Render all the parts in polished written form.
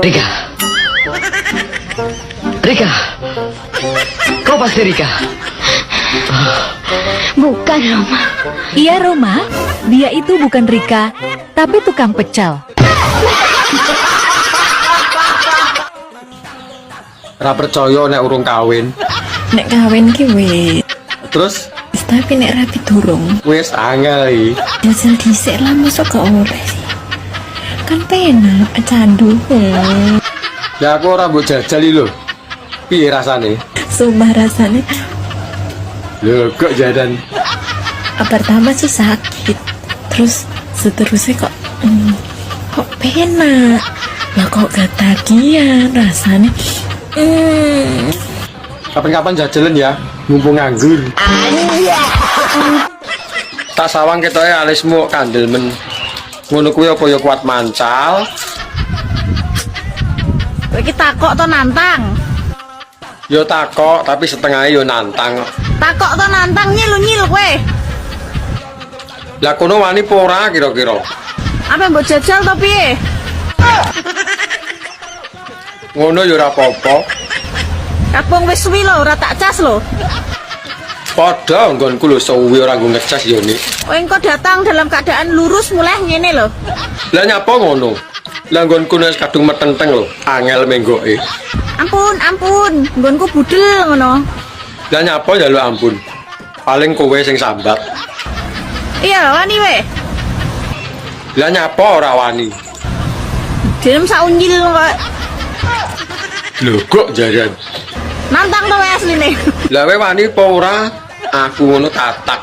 Rika, Rika, kau pasti Rika? Bukan, Roma. Iya, Roma. Dia itu bukan Rika, tapi tukang pecel. Ra percaya nek urung kawin. Nek kawin ki wis. Terus Tapi nek rapi durung. wis angel iki. Jajal dhisik lah masuk ke oleh sih. Kan penak candu. Ya aku ora mbok jajal iki lho. Piye rasane? Sumpah rasanya Lho kok jadan. pertama sih sakit. Terus seterusnya kok penak. Lah kok ketagihan rasanya. Kapan-kapan jajalan ya, mumpung nganggur. Tak sawang ketoke alismu kandel men. Ngono kuwi apa ya kuat mancal? Kowe iki takok to nantang? Yo takok tapi setengahnya yo nantang. Takok to nantang nyil kowe. Lah kono wani apa ora kira-kira? Apa mbok jajal to piye? Ngono yo ora apa-apa. Kapung wis suwi lho, ora tak cas lho. Padha nggonku lho suwi ora nggo ngecas yo nik. Kowe engko datang dalam keadaan lurus mulai ngene lho. Lah nyapa ngono? Lah nggonku wis kadung metenteng lho, angel menggoke. Ampun, nggonku budel ngono. Lah nyapa ya lu ampun. Paling kowe sing sambat. Iya, wani we. Lah nyapa ora wani? Direm sak unyil kok. Lho kok jajan. Nantang to asline. Lah kowe wani apa ora? Aku ngono tatak.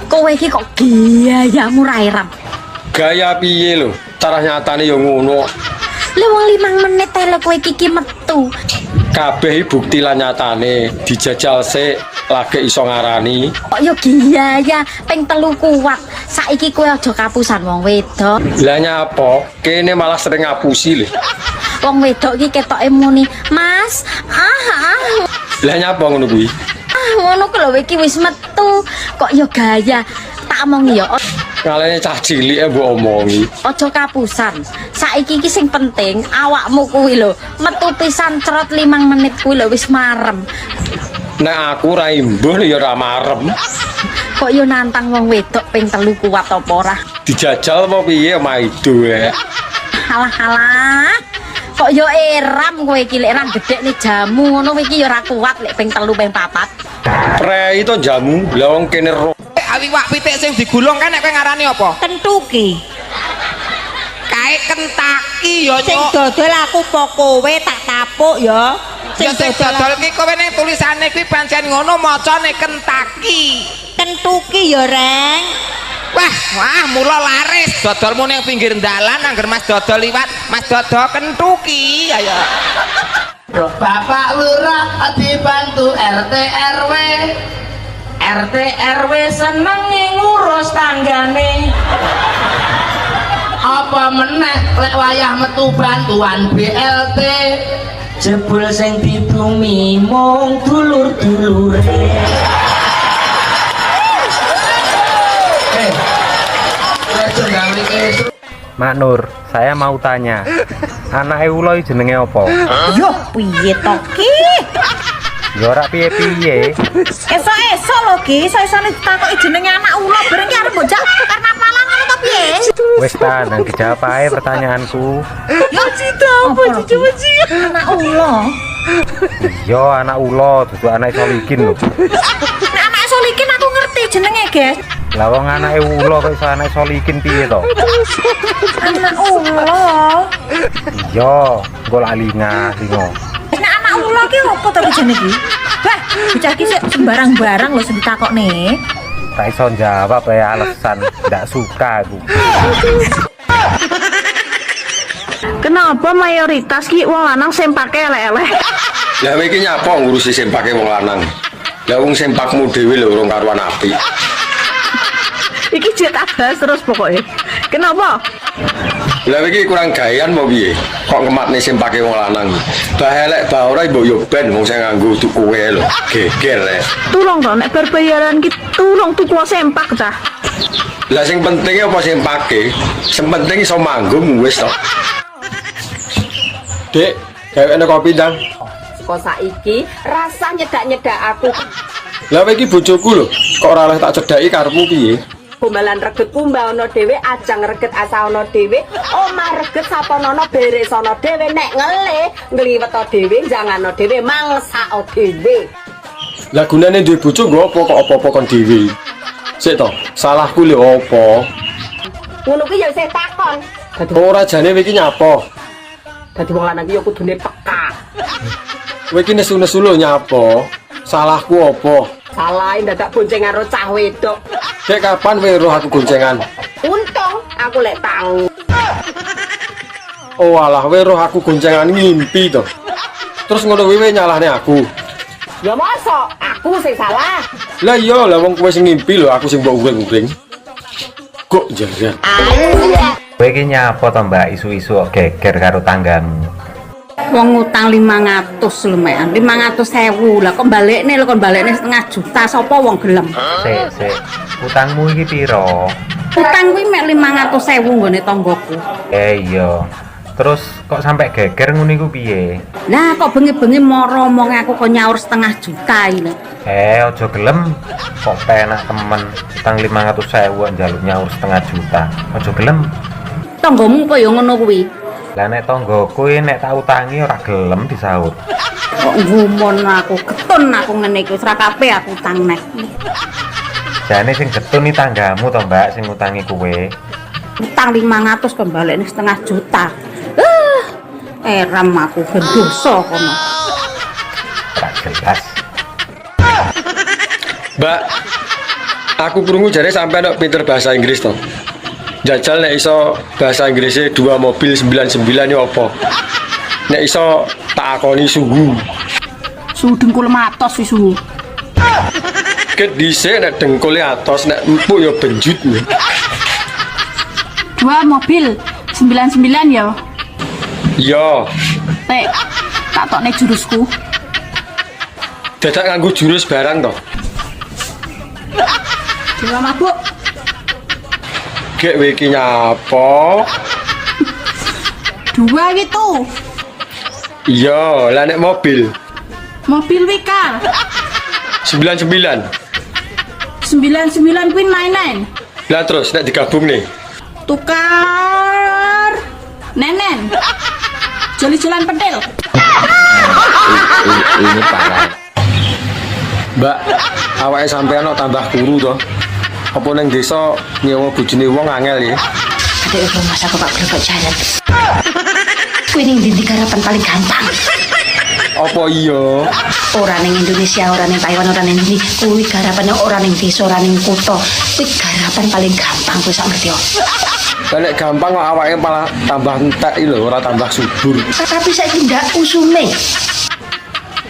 Kowe iki kok gayamu ra iram. Gaya piye lho? Cara nyatane ya ngono. Lah wong 5 menit tele kowe iki metu. Kabeh bukti lan nyatane dijajal sik lagi iso ngarani. Kok yo gaya ping 3 kuat. Saiki kowe aja kapusan wong wedok. Lah nyapa? Kene malah sering ngapusi lho. Wong wedok iki ketoke muni, "Mas, Lah nyapa ngono kuwi? ngono ku lho iki wis metu." Kok yo gaya. Tak omongi yo. Kalene cah cilike mbok omongi. Aja kapusan. Saiki iki sing penting awakmu kuwi lho. Metu pisan cerot 5 menit kuwi lho wis marem. Nek aku ra imbuh ya ora marem. Kok yo nantang wong wedok ping 3 kuat apa ora? Dijajal apa piye maido ya. Halah. Kok yo eram kowe iki lek ra gedhekne jamu ngono iki yo ora kuat lek ping 3 ping 4. Prei to jamu, lah wong kene ro. Awiwak pitik sing digulung kan nek kowe ngarani apa? Kentuki. Kae kentaki ya, Sing Cuk. dodol aku po kowe tak tapuk ya. Ya sing dodol ki kowe ning tulisane kuwi pancen ngono macane kentaki. Kentuki ya, Reng. Wah, mula laris dodolmu ning pinggir dalan angger Mas dodol liwat, Mas dodol kentuki. Ayo. Bapak Lurah dibantu RT RW. RT RW seneng ngurus tanggane. Apa meneh lek wayah metu bantuan BLT. Jebul sing dibumi mung dulur-dulure. Mak Nur, saya mau tanya, anak Ewulo jenenge apa? Yo piye to ki? Ya ora piye-piye. Esok-esok lho ki, iso-isone ditakoki jenenge anak ula bareng ki arep mbok karena palang ngono to piye? Wis ta, nang dijawab ae pertanyaanku. Yo cita apa cici anak ula? Iya, anak Ulo, dudu anak Solikin lho. Nek anak Solikin aku ngerti jenenge, guys. Lah wong anake Ulo kok iso anak Solikin piye to? Anak ula. Iya, engko lali ngasino. Nek anak ula ki opo to jenenge iki? Bah, bocah ki sembarang barang lho sing ditakokne. Tak iso jawab ya alasan ndak suka aku. Kenapa mayoritas ki wong lanang sempake elek-elek? Lah kowe iki nyapa ngurusi sempake wong lanang? Lah wong sempakmu dhewe lho urung karuan apik. Iki jet abas terus pokoknya. Kenapa? Lah iki kurang gawean apa piye? Kok ngematne sempake wong lanang. Bah elek bah ora mbok yo ben wong sing nganggo tuku kowe lho. Geger ya. Tulung to nek berbayaran ki tulung tuku sempak ta. Lah sing penting apa sing pake? Sing penting iso manggung wis to. Dek, gawekne kopi ndang. Kok saiki rasa nyedak-nyedak aku. Lah iki bojoku lho, kok ora oleh tak cedhaki karepmu piye? Gombalan regetku mbak ono dhewe, ajang reget asa ono dhewe, omah reget saponono beres ono dhewe, nek ngliwet dhewe, jangano dhewe, mangsa dhewe. Lah gunane duwe bojo nggo apa kok apa-apa kon dhewe? Sik to, salahku lho apa? Ngono kuwi ya isih takon. Ora jane kowe iki nyapa? Dadi wong lanang iki ya kudune peka. Kowe iki nesu-nesu lho nyapa? Salahku apa? Salah dadak boncengan karo cah wedok. Dek kapan kowe roh aku goncengan? Untung aku lek tang. Oh alah, kowe roh aku goncengan ngimpi to. Terus ngono kowe nyalahne aku. Ya mosok aku sing salah. Lah iya, lah wong kowe sing ngimpi lho, aku sing mbok uring-uring. Kok jajan. Kowe iki nyapa to Mbak isu-isu kok geger karo tanggamu? Wong utang 500 lumayan, 500.000 lah kok balekne lho, kon balekne 500 juta sapa wong gelem. Sik. Utangmu iki piro? Utang kuwi mek 500.000 nggone tanggoku. Iya. Terus kok sampai geger ngono iku piye? Lah kok bengi-bengi moro omong aku kok nyaur 500 juta iki. Aja gelem. Kok penak temen. Utang 500.000 njaluk nyaur 500 juta. Aja gelem. Tanggomu kok ya ngono kuwi. Lah nek tanggoku nek tak utangi ora gelem disaut. Kok ngumon aku, ketun aku ngene iki, wis ra kabeh aku utang neh. Jane sing getun iki tanggamu to, Mbak, sing utangi kowe. Utang 500 kok balekne 500 juta. Eram aku ben dosa kono. Ora jelas. Mbak, aku krungu jare sampean kok pinter bahasa Inggris to. Jajal nek iso bahasa Inggrisnya 2 mobil 99 ya apa? Nek iso tak akoni suhu. Suhu dengkul matos wis suhu. Ket dhisik nek dengkule atos nek empuk ya benjut. 2 mobil 99 ya. Iya, Tek, tak tokne jurusku. dadak nganggo jurus barang to. Dewa mabuk. Gek kowe iki nyapa? 2 gitu. Iya, lah nek mobil Mobil wikar. 99. 99 kuwi main-main. Lah terus nek digabung nih. Tukar nenen. Joli-jolan pentil. Ini parah. Mbak, awake sampean kok tambah kuru to. Apa ning desa nyewa bojone wong angel ya? Adek rumah aku Pak Bro jalan. Kuwi ning ndi garapan paling gampang. Apa iya? Ora ning Indonesia, ora ning Taiwan, ora ning ndi. Kuwi garapan ora ning desa, ora ning kutha. Kuwi garapan paling gampang kuwi sak ngerti yo. Lah nek gampang kok awake malah tambah entek iki lho, ora tambah subur. Tapi saiki ndak usume.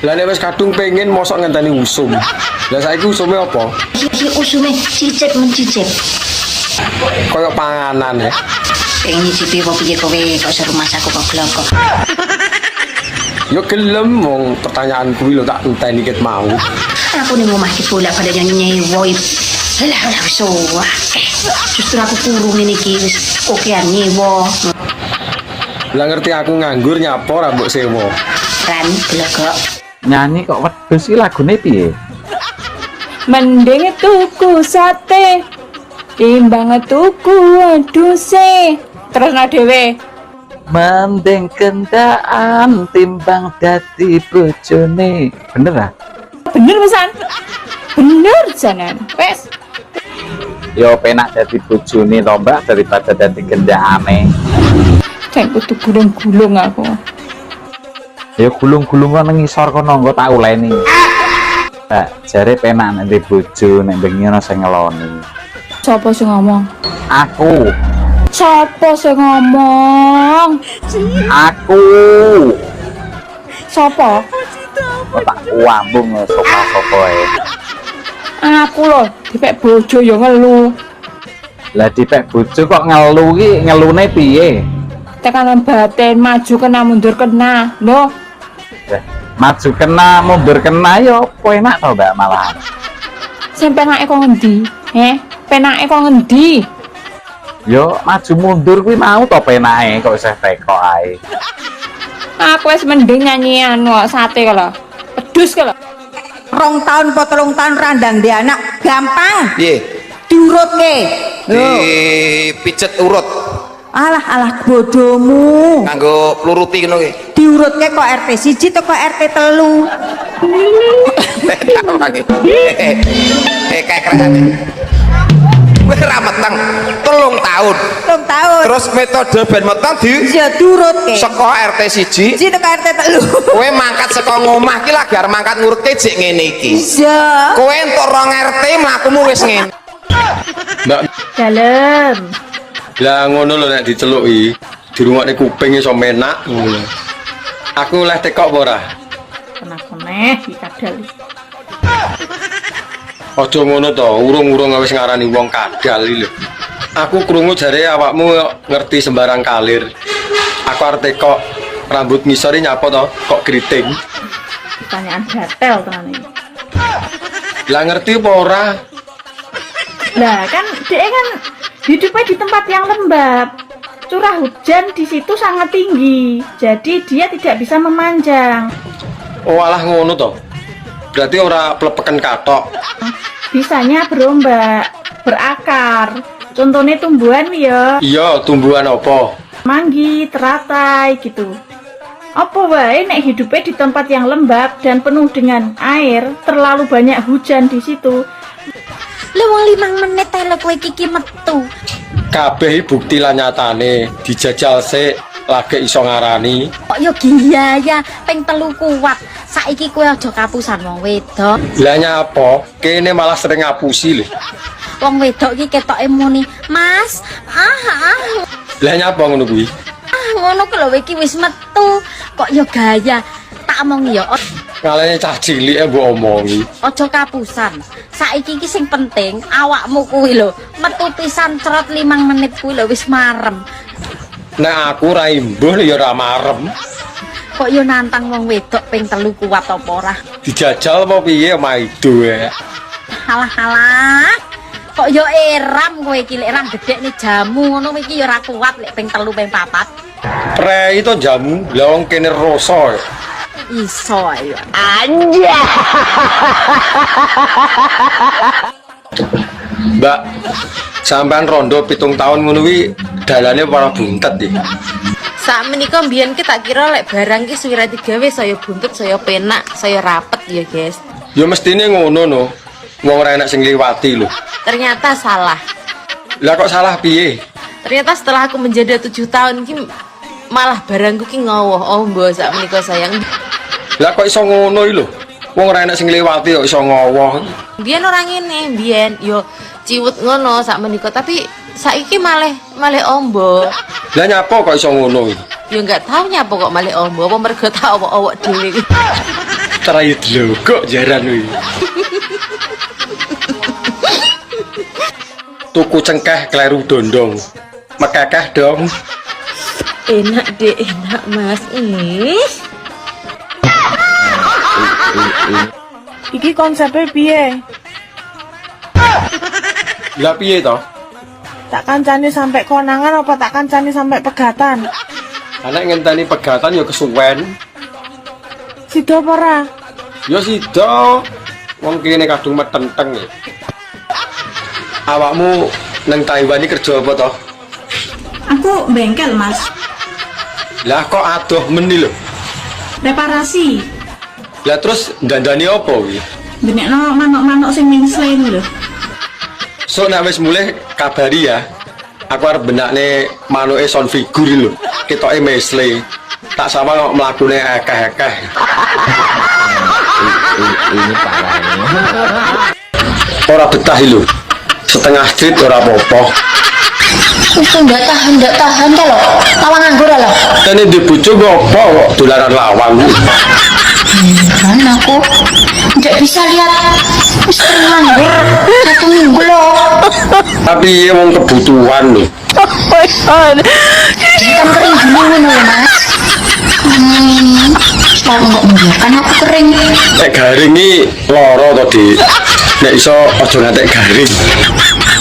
Lah nek wis kadung pengen mosok ngenteni usum. Lah saiki usume apa? Iki usume cicip mencicip. Kaya panganan ya. Pengen nyicipi apa piye kowe kok seru masaku kok gloko. Yo gelem wong pertanyaan kuwi lho tak enteni ket mau. Aku ning omah iki bolak-balik nyewa. Lah wis justru aku kurung ngene iki wis kokean nyewa. Lah ngerti aku nganggur nyapa ora mbok sewa. Ran gloko. Nyanyi kok wedhus iki lagune piye? Mending tuku sate timbang tuku wedhuse. Terus no dhewe. Mending kendaan timbang dadi bojone. Bener ah? Bener pesan. Bener jangan. Wes. Yo penak dadi bojone to, Mbak, daripada dadi kendakane. Saya kudu gulung-gulung aku. Ya gulung-gulung kok nang ngisor kono engko tak uleni. Mbak, jare penak nek ndek bojo nek bengi ana sing ngeloni. Sopo sing ngomong? Aku. Sopo sing ngomong? Aku. Sopo? Kok tak wambung sapa-sapa ae. Aku loh, dipek bojo ya ngelu. Lah dipek bojo kok ngelu ki, ngelune piye? Tekanan batin maju kena mundur kena. Loh, Maju kena, mundur kena yo apa enak to, Mbak, malahan. sing penake kok ngendi? Penake kok ngendi? Yo maju mundur kuwi mau to penake kok isih teko ae. Aku wis mending nyanyi anu sate kalau. Pedus kalau. 2 tahun po 3 tahun randang di anak gampang Piye? diurutke. Dipijet urut Alah bodomu. nganggo pluruti ngono ki. Diurutke kok RT 1 to kok RT 3. Kayak keren. Wis ra meteng 3 tahun. 3 tahun. Terus metode ben meteng Ya diurutke. saka RT 1. 1 to kok RT 3. Kowe mangkat saka ngomah ki lagi arep mangkat ngurutke jek ngene iki. Ya. Kowe entuk 2 RT mlakumu wis ngene. Mbak, Dalem. lah ngono lho nek diceluki, dirungokne kuping iso menak ngono. Aku oleh tekok apa ora? Keneh kadal. Aja ngono to, urung-urung wis ngarani wong kadal iki lho. Aku krungu jare awakmu ngerti sembarang kalir. Aku arep tekok rambut ngisore nyapa to, kok keriting. Pertanyaan gatel tenan iki. Lah ngerti apa ora? Lah kan dia kan hidupnya di tempat yang lembab. Curah hujan di situ sangat tinggi. Jadi dia tidak bisa memanjang. Oh alah ngono to. Berarti ora plepeken katok. Bisanya berombak, berakar. Contohnya tumbuhan ya, Iya, tumbuhan apa? manggi, teratai gitu. Apa wae nek hidupnya di tempat yang lembab dan penuh dengan air, terlalu banyak hujan di situ. Lu wong 5 menit ae lho kowe iki metu. Kabeh bukti lan nyatane dijajal sik lagi iso ngarani. Kok yo gila ya, ping 3 kuat. Saiki kowe aja kapusan wong wedok. Lah nyapa? Kene malah sering ngapusi lho. Wong wedok iki ketoke muni, "Mas, Lah nyapa ngono kuwi? ngono ku lho iki wis metu." Kok yo gaya. Tak omongi yo, Ngalane cah cilik mbok omongi. aja kapusan. Saiki iki sing penting awakmu kuwi lho, metu pisan cerot 5 menit kuwi lho wis marem. Nek aku ra imbuh ya ora marem. Kok yo nantang wong wedok ping 3 kuat apa ora? Dijajal apa piye maido ya. Halah. Kok yo eram kowe iki lek ram gedhekne jamu ngono iki yo ora kuat lek ping 3 ping 4. Prei to jamu, lah wong kene rasa. Iso ayo. Mbak, sampean rondo 7 tahun ngono kuwi dalane para buntet iki. Sak menika mbiyen ki tak kira lek barang ki suwira digawe saya buntut, saya penak, saya rapet ya, guys. Ya mestine ngono no. Wong ora enak sing liwati lho. Ternyata salah. Lah kok salah piye? Ternyata setelah aku menjadi 7 tahun ki malah barangku ki ngowoh. Oh, mbok sak menika sayang. Lah kok iso ngono iki lho. Wong ora enak sing liwati kok iso ngowoh. Biyen orang ngene, biyen yo ciwut ngono sak menika, tapi saiki malah ombo. Lah nyapa kok iso ngono iki? Yo enggak tahu nyapa kok malah ombo, apa mergo tak owok-owok dhewe iki. Trai lho kok jaran kuwi. Tuku cengkeh kleru dondong. Mekekeh dong. Enak deh, enak Mas. Iki konsepnya piye? Lah piye to? Tak kancani sampai konangan apa tak kancani sampai pegatan? Anak ngenteni pegatan ya kesuwen. Sido apa ora? Ya sida. Wong kene kadung metenteng ya. Awakmu nang Taiwan iki kerja apa to? Aku bengkel, Mas. Lah kok adoh meni lho. Reparasi. Lah terus dandani apa kuwi? Benekno manuk-manuk sing mingslen lho. So nek wis mulih kabari ya. Aku arep benakne manuke sound figure lho. Ketoke mesle. Tak sama kok mlakune akeh-akeh. Ini parah. Ora betah lho. Setengah jrit ora apa-apa. Itu enggak tahan kalau lawang nganggur lho. Kene di bojo apa kok dolanan lawang. Kan aku enggak bisa lihat istri nganggur 1 minggu loh. Tapi ya wong kebutuhan lho. Kan kering gini ngono lho, Mas. Kalau nggak membiarkan aku kering. Nek garing iki lara to, Dik. Nek iso aja ngantek garing.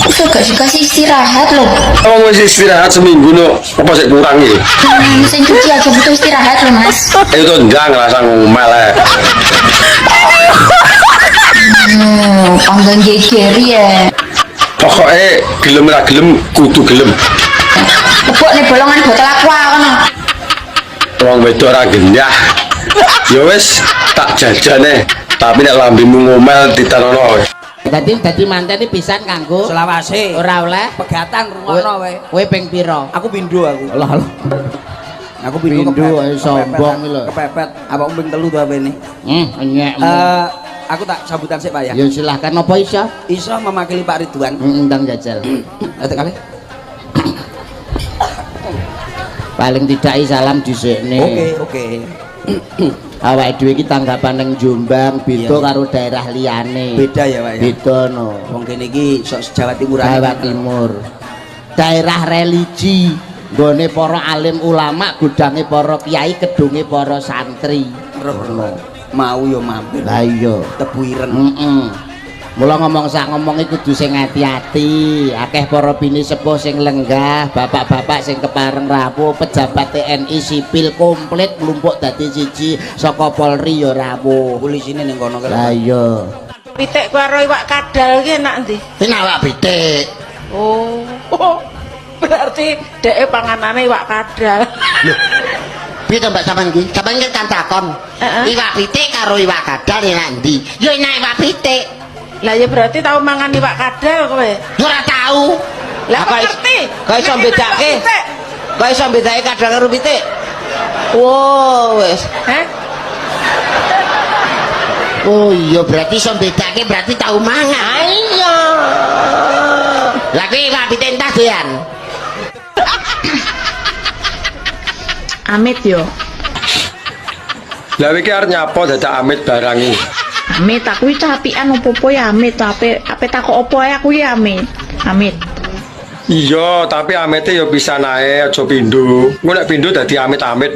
Aku gak dikasih istirahat loh. Kamu mesti istirahat seminggu no, apa sih kurang ya? Mesin cuci aja butuh istirahat loh mas. Itu tuh enggak ngerasa ngomel ya. Panggang geger ya. Pokoknya gelem lah gelem, kudu gelem. Tepuk nih bolongan botol aqua kan. Wong wedok ora gendah. Ya wis tak jajane, tapi nek lambemu ngomel ditanono. Dadi mantene pisan kanggo Selawase. ora oleh Pegatan rungono wae. kowe ping pira? Aku pindho aku. Allah. Aku pindho sombong lho. Kepepet. Apa ping 3 to apene? Enyek. Aku tak sambutan sik Pak ya. Ya silahkan apa iso? Iso memakili Pak Ridwan. Ndang jajal. Atek kali. Paling tidak salam dhisikne. Oke. Awake dhewe iki tanggapan ning Jombang beda karo daerah liyane. Beda ya Pak ya. Beda no. Wong kene iki sok Jawa Timur. Jawa Timur. Daerah religi, nggone para alim ulama, gudange para kiai, kedunge para santri. Rono. Mau yo mampir. Lah iya, tebu ireng. Mula ngomong sak ngomong iku kudu sing ati-ati. Akeh para bini sepuh sing lenggah, bapak-bapak sing kepareng rawuh, pejabat TNI sipil komplit mlumpuk dadi siji saka Polri ya rawuh. Polisine ning kono kali. Lah iya. Pitik karo iwak kadal ki enak ndi? Enak wak pitik. Oh. Berarti dheke panganane iwak kadal. Piye to Mbak sampean iki? Sampeyan kan takon. Iwak pitik karo iwak kadal enak ndi? Ya enak iwak pitik. Lah ya berarti tau mangan iwak kadal kowe. Ora tau. Lah kok ngerti? Kok iso bedake? Kok iso bedake kadal karo pitik? Wow, wis. Hah? Oh iya berarti iso bedake berarti tau mangan. Iya. Lah kuwi iwak pitik entah doyan. Amit yo. Lah iki arep nyapa dadak amit barang iki. Amit aku iki apian opo-opo ya amit, ape takok opo ae aku ya amit. Amit. Iya, tapi amite ya bisa nae aja pindho. Engko nek pindho dadi amit-amit.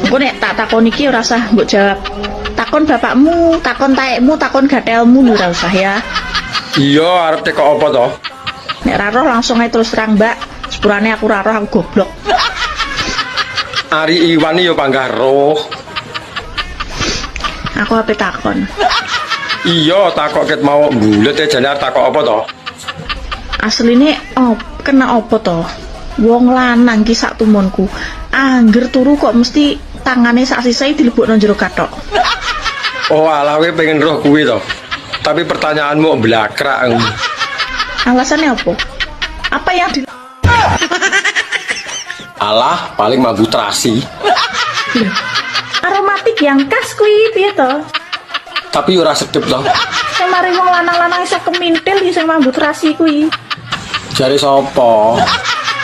Engko nek tak takon iki ora usah mbok jawab. Takon bapakmu, takon taekmu, takon gatelmu ora usah ya. Iya, arep tekok apa to? Nek ra roh langsung ae terus terang, Mbak. Sepurane aku ra roh aku goblok. Ari Iwan ya panggah roh. Aku ape takon. Iya, takok ket mau mbulet e jane takok apa to? Asline kena apa to? Wong lanang ki sak tumonku, angger turu kok mesti tangane sak sisae dilebokno jero kathok. Oh, alah kowe pengen roh kuwi to. Tapi pertanyaanmu blakrak. Alasannya apa? Apa yang di Alah, paling mambu terasi. aromatik yang khas kuwi piye to? Tapi ora sedep to. Sing mari wong lanang-lanang iso kemintil sing mambu terasi kuwi. Jare sapa?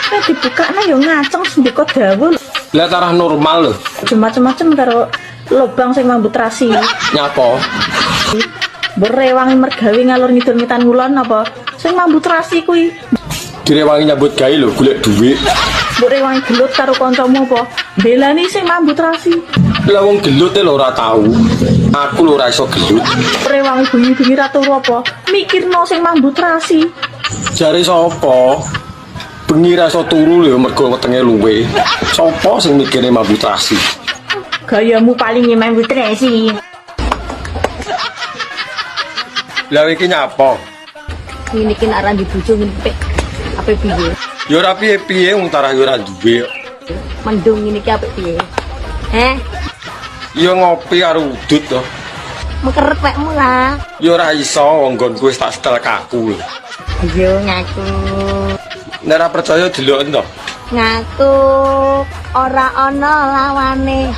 Nek dibukakna yo ngaceng sendika dawa. Lah tarah normal lho. Macem-macem karo lobang sing mambu terasi. Nyapa? Berewangi mergawe ngalur ngidul ngitan ngulon apa? Sing mambu terasi kuwi. Direwangi nyambut gawe lho, golek dhuwit. Berewangi gelut karo kancamu apa? Belani sing mambu terasi. Lah wong gelut e lho ora tau. Aku lho ora iso gelut. Berewangi bengi-bengi ra turu apa? Mikirno sing mambu terasi. Jare sapa? Bengi ra iso turu lho mergo wetenge luwe. Sapa sing mikire mambu terasi? Gayamu paling mambu terasi. Lah iki nyapa? Ini ki nak randi bojo ngempek. Apa piye? Ya ora piye-piye wong tarah ya ora duwe. Mendung ini ki apa piye? Ya ngopi karo udut to. Mengkeret wekmu lah. Ya ora iso wong nggonku wis tak setel kaku lho. Yo ngaku. Nek ora percaya deloken to. Ngaku ora ana lawane.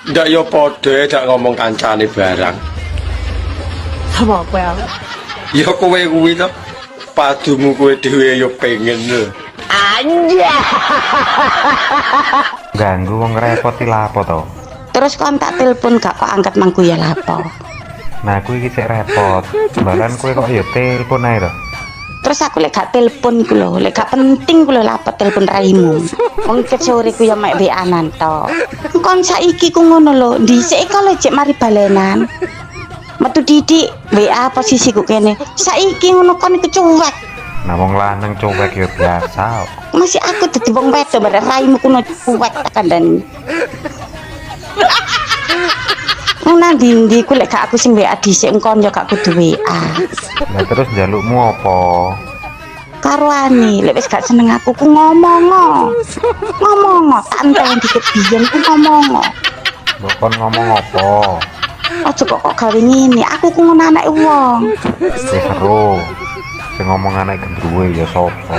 Ndak ya padha dak ngomong kancane barang. Apa kowe? Ya kowe kuwi to. Padumu kowe dhewe ya pengen lho. Anja. Ganggu wong repoti lapo to. Terus kon tak telepon gak kok angkat mangku ya lapo. Nah aku iki cek repot. Jembalan kowe kok ya telepon ae to. Terus aku lek gak telepon ku lho, lek gak penting ku lho lapo telepon raimu. Wong ket sore ku ya mek WA-an to. Kon saiki ku ngono lho, dhisik kalau cek mari balenan. Metu didik WA posisiku kene. Saiki ngono kon iku cuek. Nah wong lanang cuek ya biasa. Masih aku dadi wong wedok bare raimu kuno cuek tak kandhani. Nang ndi ku lek gak aku sing WA dhisik engkon yo gak kudu WA. Lah terus njalukmu apa? Karo ani lek wis gak seneng aku ku ngomong tak enteni dikit biyen ku ngomong. Mbok kon ngomong apa? Aja kok gawe ngene aku ku ngono anake wong. Wis seru. Sing ngomong anak gendruwe ya sapa?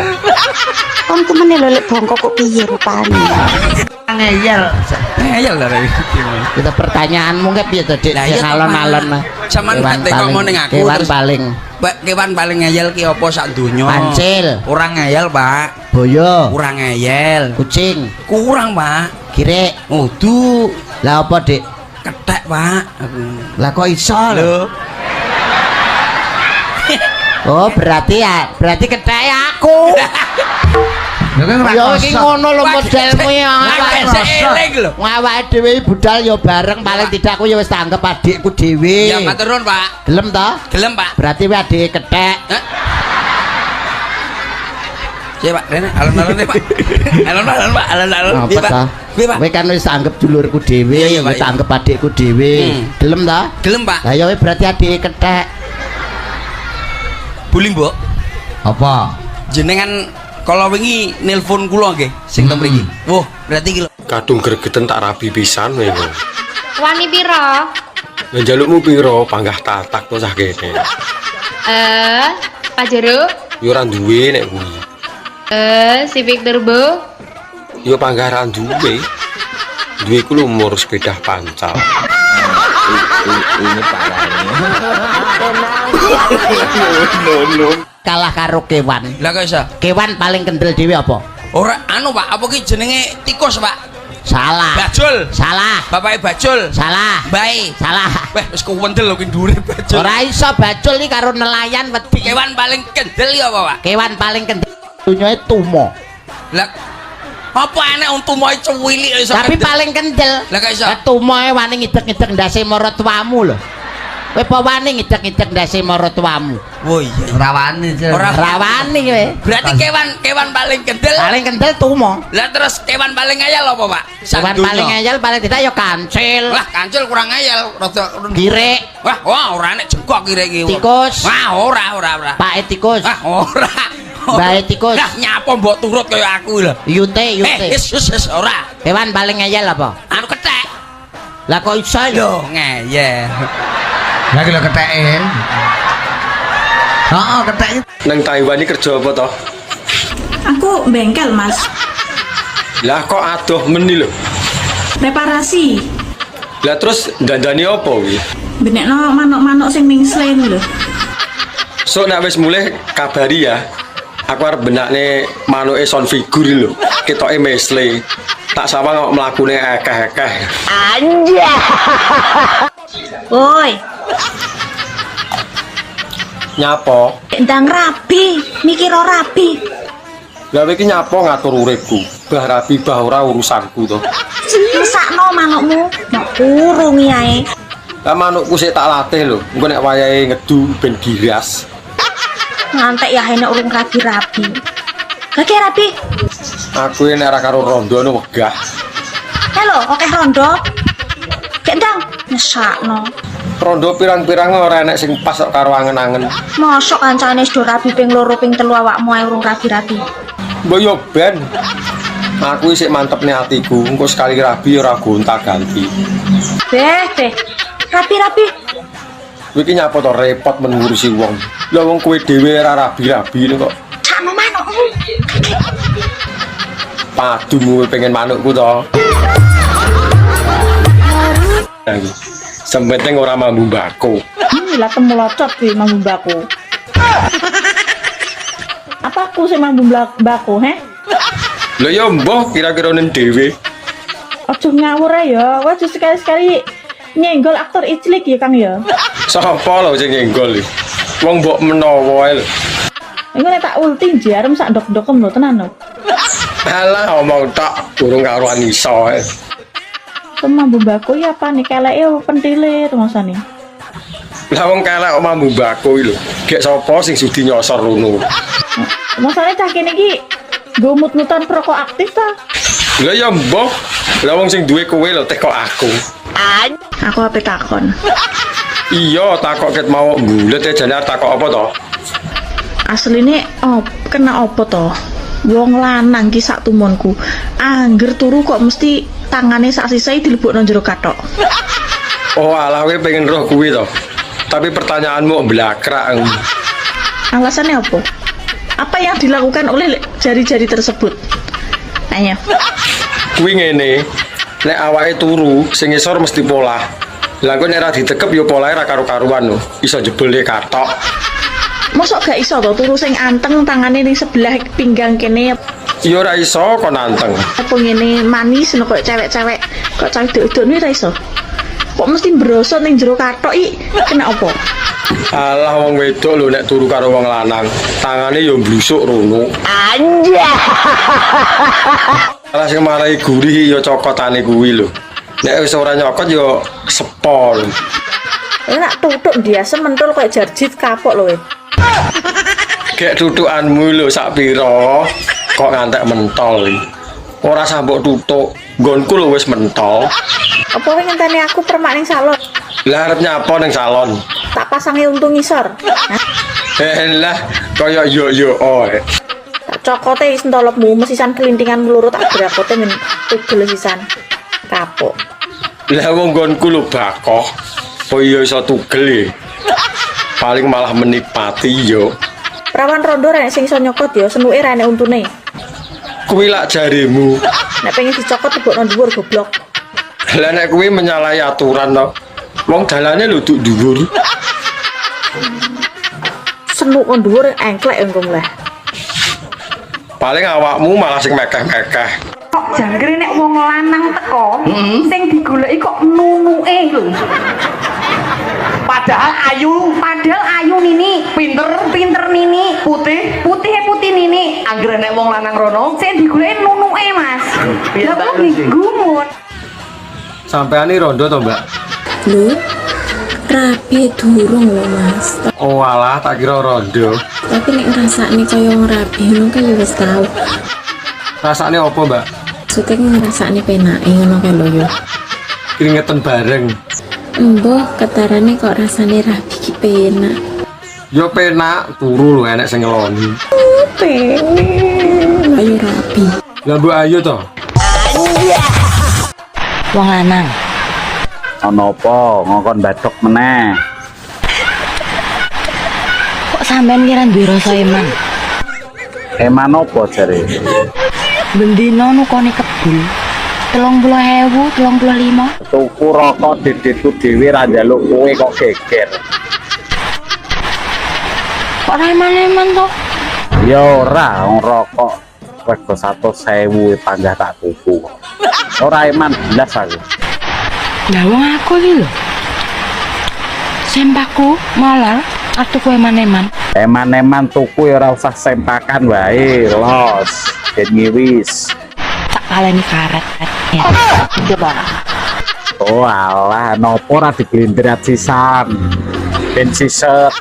Kon ku meneh lho lek bongkok kok piye rupane. Ngeyel lah Kita pertanyaanmu ke piye to, Dik? Sing alon-alon mah. Saman kate ngomong ning aku. Kewan paling ngeyel ki apa sak donya? Pancil. Kurang ngeyel, Pak. Boyo. Kurang ngeyel. Kucing. Kurang, Pak. Kirek. Udu. Lah apa, Dik? Kethek, Pak. Lah kok iso lho? Oh, berarti kethek aku. Ya iki ngono lho modelmu ya. Awake dhewe budal ya bareng, paling tidak aku ya wis tak anggap adikku dhewe. Ya matur nuwun, Pak. Gelem to? Gelem, Pak. Berarti kowe adike kethek. Ya, Pak. Rene alon-alon Pak. Alon-alon, Pak. Alon-alon. Apa ta? Kowe kan wis anggap dulurku dhewe, wis anggap adikku dhewe. Gelem to? Gelem, Pak. Lah ya kowe berarti adike kethek. Buli, Mbok. Apa? Jenengan kalau wingi nelpon kula nggih sing teng mriki. Wah, berarti iki lho. Kadung gregeten tak rabi pisan kowe. Wani piro? Lah njalukmu piro? Panggah tatak to cah kene. Pak Jero? Yo ora duwe nek kuwi. Si Victor Bo? Yo panggah ra duwe. Duwe ku lho umur sepeda pancal. Ini parahnya. No. Kalah karo kewan. Lah kok iso? Kewan paling kendel dhewe apa? Ora anu, Pak. Apa ki jenenge tikus, Pak? Salah. Bajul. Salah. Bapake Bajul. Salah. Bae. Salah. Weh, wis kuwendel lho ki ndure Bajul. Ora iso bajul iki karo nelayan wedi. Kewan paling kendel ya apa, Pak? Kewan paling kendel dunyoe tumo. Lah apa enek wong tumoe cuwilik iso. Tapi paling kendel. Lah kok iso? Tumoe wani ngidek-ngidek ndase mara tuamu lho. Kowe apa wani ngidek-ngidek ndase mara tuamu? Oh iya. Ora wani. Ora wani kowe. Berarti kewan paling kendel. Paling kendel tumo. Lah terus kewan paling ngeyel apa, Pak? Kewan paling ngeyel paling tidak ya kancil. Lah kancil kurang ngeyel, rada kirek. Wah, ora enek jengkok kirek iki. Tikus. Wah, ora. Pak tikus. Wah, ora. Bae tikus. Lah nyapa mbok turut kaya aku lho. Yute. Wis ora. Kewan paling ngeyel apa? Anu kethek. Lah kok iso lho ngeyel. Lah lho ketheke. Heeh, ketheke. Nang Taiwan iki kerja apa toh? Aku bengkel, Mas. Lah kok adoh meni lho. Reparasi. Lah terus dandani apa kuwi? Benekno manuk-manuk sing ning sleng lho. So nek wis mulih kabari ya. Aku arep benakne manuke son figur lho. Ketoke mesle. Tak sawang kok mlakune akeh-akeh. Anjay. Woi. Nyapa? Ndang rabi, mikir ora rabi. Lah iki nyapa ngatur uripku. Bah rabi bah ora urusanku to. Mesakno manukmu, nek urungi ae. Lah manukku sik tak latih lho. Engko nek wayahe ngedu ben giras. Ngantek ya enek urung rabi-rabi. Lagi rabi. Aku nek ora karo rondo anu wegah. Halo, oke rondo. Kek ndang mesakno. Rondo pirang-pirang ora enek sing pas karo angen-angen. Mosok kancane wis do rabi ping 2 ping 3 awakmu ae urung rabi-rabi. Mbok yo ben. Aku isih mantepne atiku, engko sekali rabi ora gonta-ganti. Beh. Rabi-rabi. Kowe iki nyapa to repot men ngurusi wong. Lah wong kowe dhewe ora rabi-rabi kok. Sakno manukmu. Padumu pengen manukku to. Sempeteng ora mambu mbako. Lah temu locot kuwi mambu mbako. Apa aku sing mambu mbako, he? Lho ya mbah kira-kira nen dhewe. Aja ngawur ae ya. Wae sekali-sekali nyenggol aktor iclik ya, Kang ya. Sapa lho sing nyenggol iki? Wong mbok menawa ae lho. Engko nek tak ulti jarum sak ndok-ndokem lho tenan lho. Alah omong tak urung karuan iso ae. Mambu mbako ya apa nih keleke pentile rumasane. Lah wong kelek kok mambu mbako iki lho. Gek sapa sing sudi nyosor ngono. Masalahnya cah kene iki nggo mut-mutan perokok aktif ta? Lah ya mbah. Lah wong sing duwe kowe lho teh kok aku. Aku ape takon. Iya, takok ket mau bulet jane takok apa to? Asline kena apa to? Wong lanang ki sak tumonku. Angger turu kok mesti tangane sak sisai dilebokno jero kathok. Oh, alah kowe pengen roh kuwi to. Tapi pertanyaanmu blakrak. Alasannya apa? Apa yang dilakukan oleh jari-jari tersebut? Ayo. Kuwi ngene. Nek awake turu, sing ngisor mesti pola. Lah kok nek ra ditekep ya polahe ra karo-karuan lho. Iso jebule kathok. Mosok gak iso to turu sing anteng tangane ning sebelah pinggang kene. Ya ora iso kok nanteng. Apa ngene manis kok cewek-cewek. Kok cah wedok ra iso. Kok mesti brosot ning jero kathok iki kena apa? Alah wong wedok lho nek turu karo wong lanang, tangane yo blusuk rono. Anjay. Alah sing marai gurih ya cokotane kuwi lho. Nek wis ora nyokot yo sepol. Enak tutuk dia sementul koyo jarjit kapok lho. Gek tutukanmu lho sak pira kok ngantek mentol iki. Ora sambok tutuk, nggonku lho wis mentol. Apa kowe ngenteni aku permak ning salon? Lah arep nyapa ning salon. Tak pasangi untung ngisor. Lah kaya yo oe. Tak cokote wis entolopmu mesisan kelintingan meluru tak brakote men tugel sisan. Kapok. Lah wong nggonku lho bakoh. Oh iya iso tugel. Paling malah menikmati yo. Perawan rondo rek sing iso nyokot ya senuke ra enek untune. Kuwi lak jarimu. Nek pengen dicokot tebokno dhuwur goblok. Lah nek kuwi menyalahi aturan to. Wong dalane lho duk dhuwur. Senuk on dhuwur engklek engkong lah. Paling awakmu malah sing mekeh-mekeh. Kok jangkrik nek wong lanang teko, sing digoleki kok nunuke lho. Padahal ayu Nini, pinter Nini, putih Nini. Angger nek wong lanang rono, sing digoleki nunuke Mas. Lah kok digumut. Sampeane rondo to, Mbak? Lho, rapi durung lho Mas. Oh alah tak kira rondo. Tapi nek ngrasakne kaya ngrabi ngono kan ya wis tau. Rasane apa, Mbak? Maksudnya ngrasakne penake ngono kan lho yo. Keringetan bareng. Mbah ketarane kok rasane rabi ki penak. Yo penak, turu lho enek sing ngeloni. Pengen. Ayo rabi. Lah Mbok ayo to. Wong lanang. Ana apa ngongkon bathok meneh? Kok sampean kira duwe rasa eman? Eman apa jare? Bendino nukone kebul. 30.000, 35. Tuku rokok dedetku dhewe ra njaluk kowe kok geger. Kok eman-eman to? Ya ora wong rokok rego 100.000 panggah tak tuku. Ora eman blas aku. Lah wong aku iki lho. Sempaku molal atuku eman-eman. Eman-eman tuku ya ora usah sempakan wae, los. Ben ngiwis. Tak kaleni karet. Coba. Oh alah, nopo ora diglindrat sisan. Ben siset.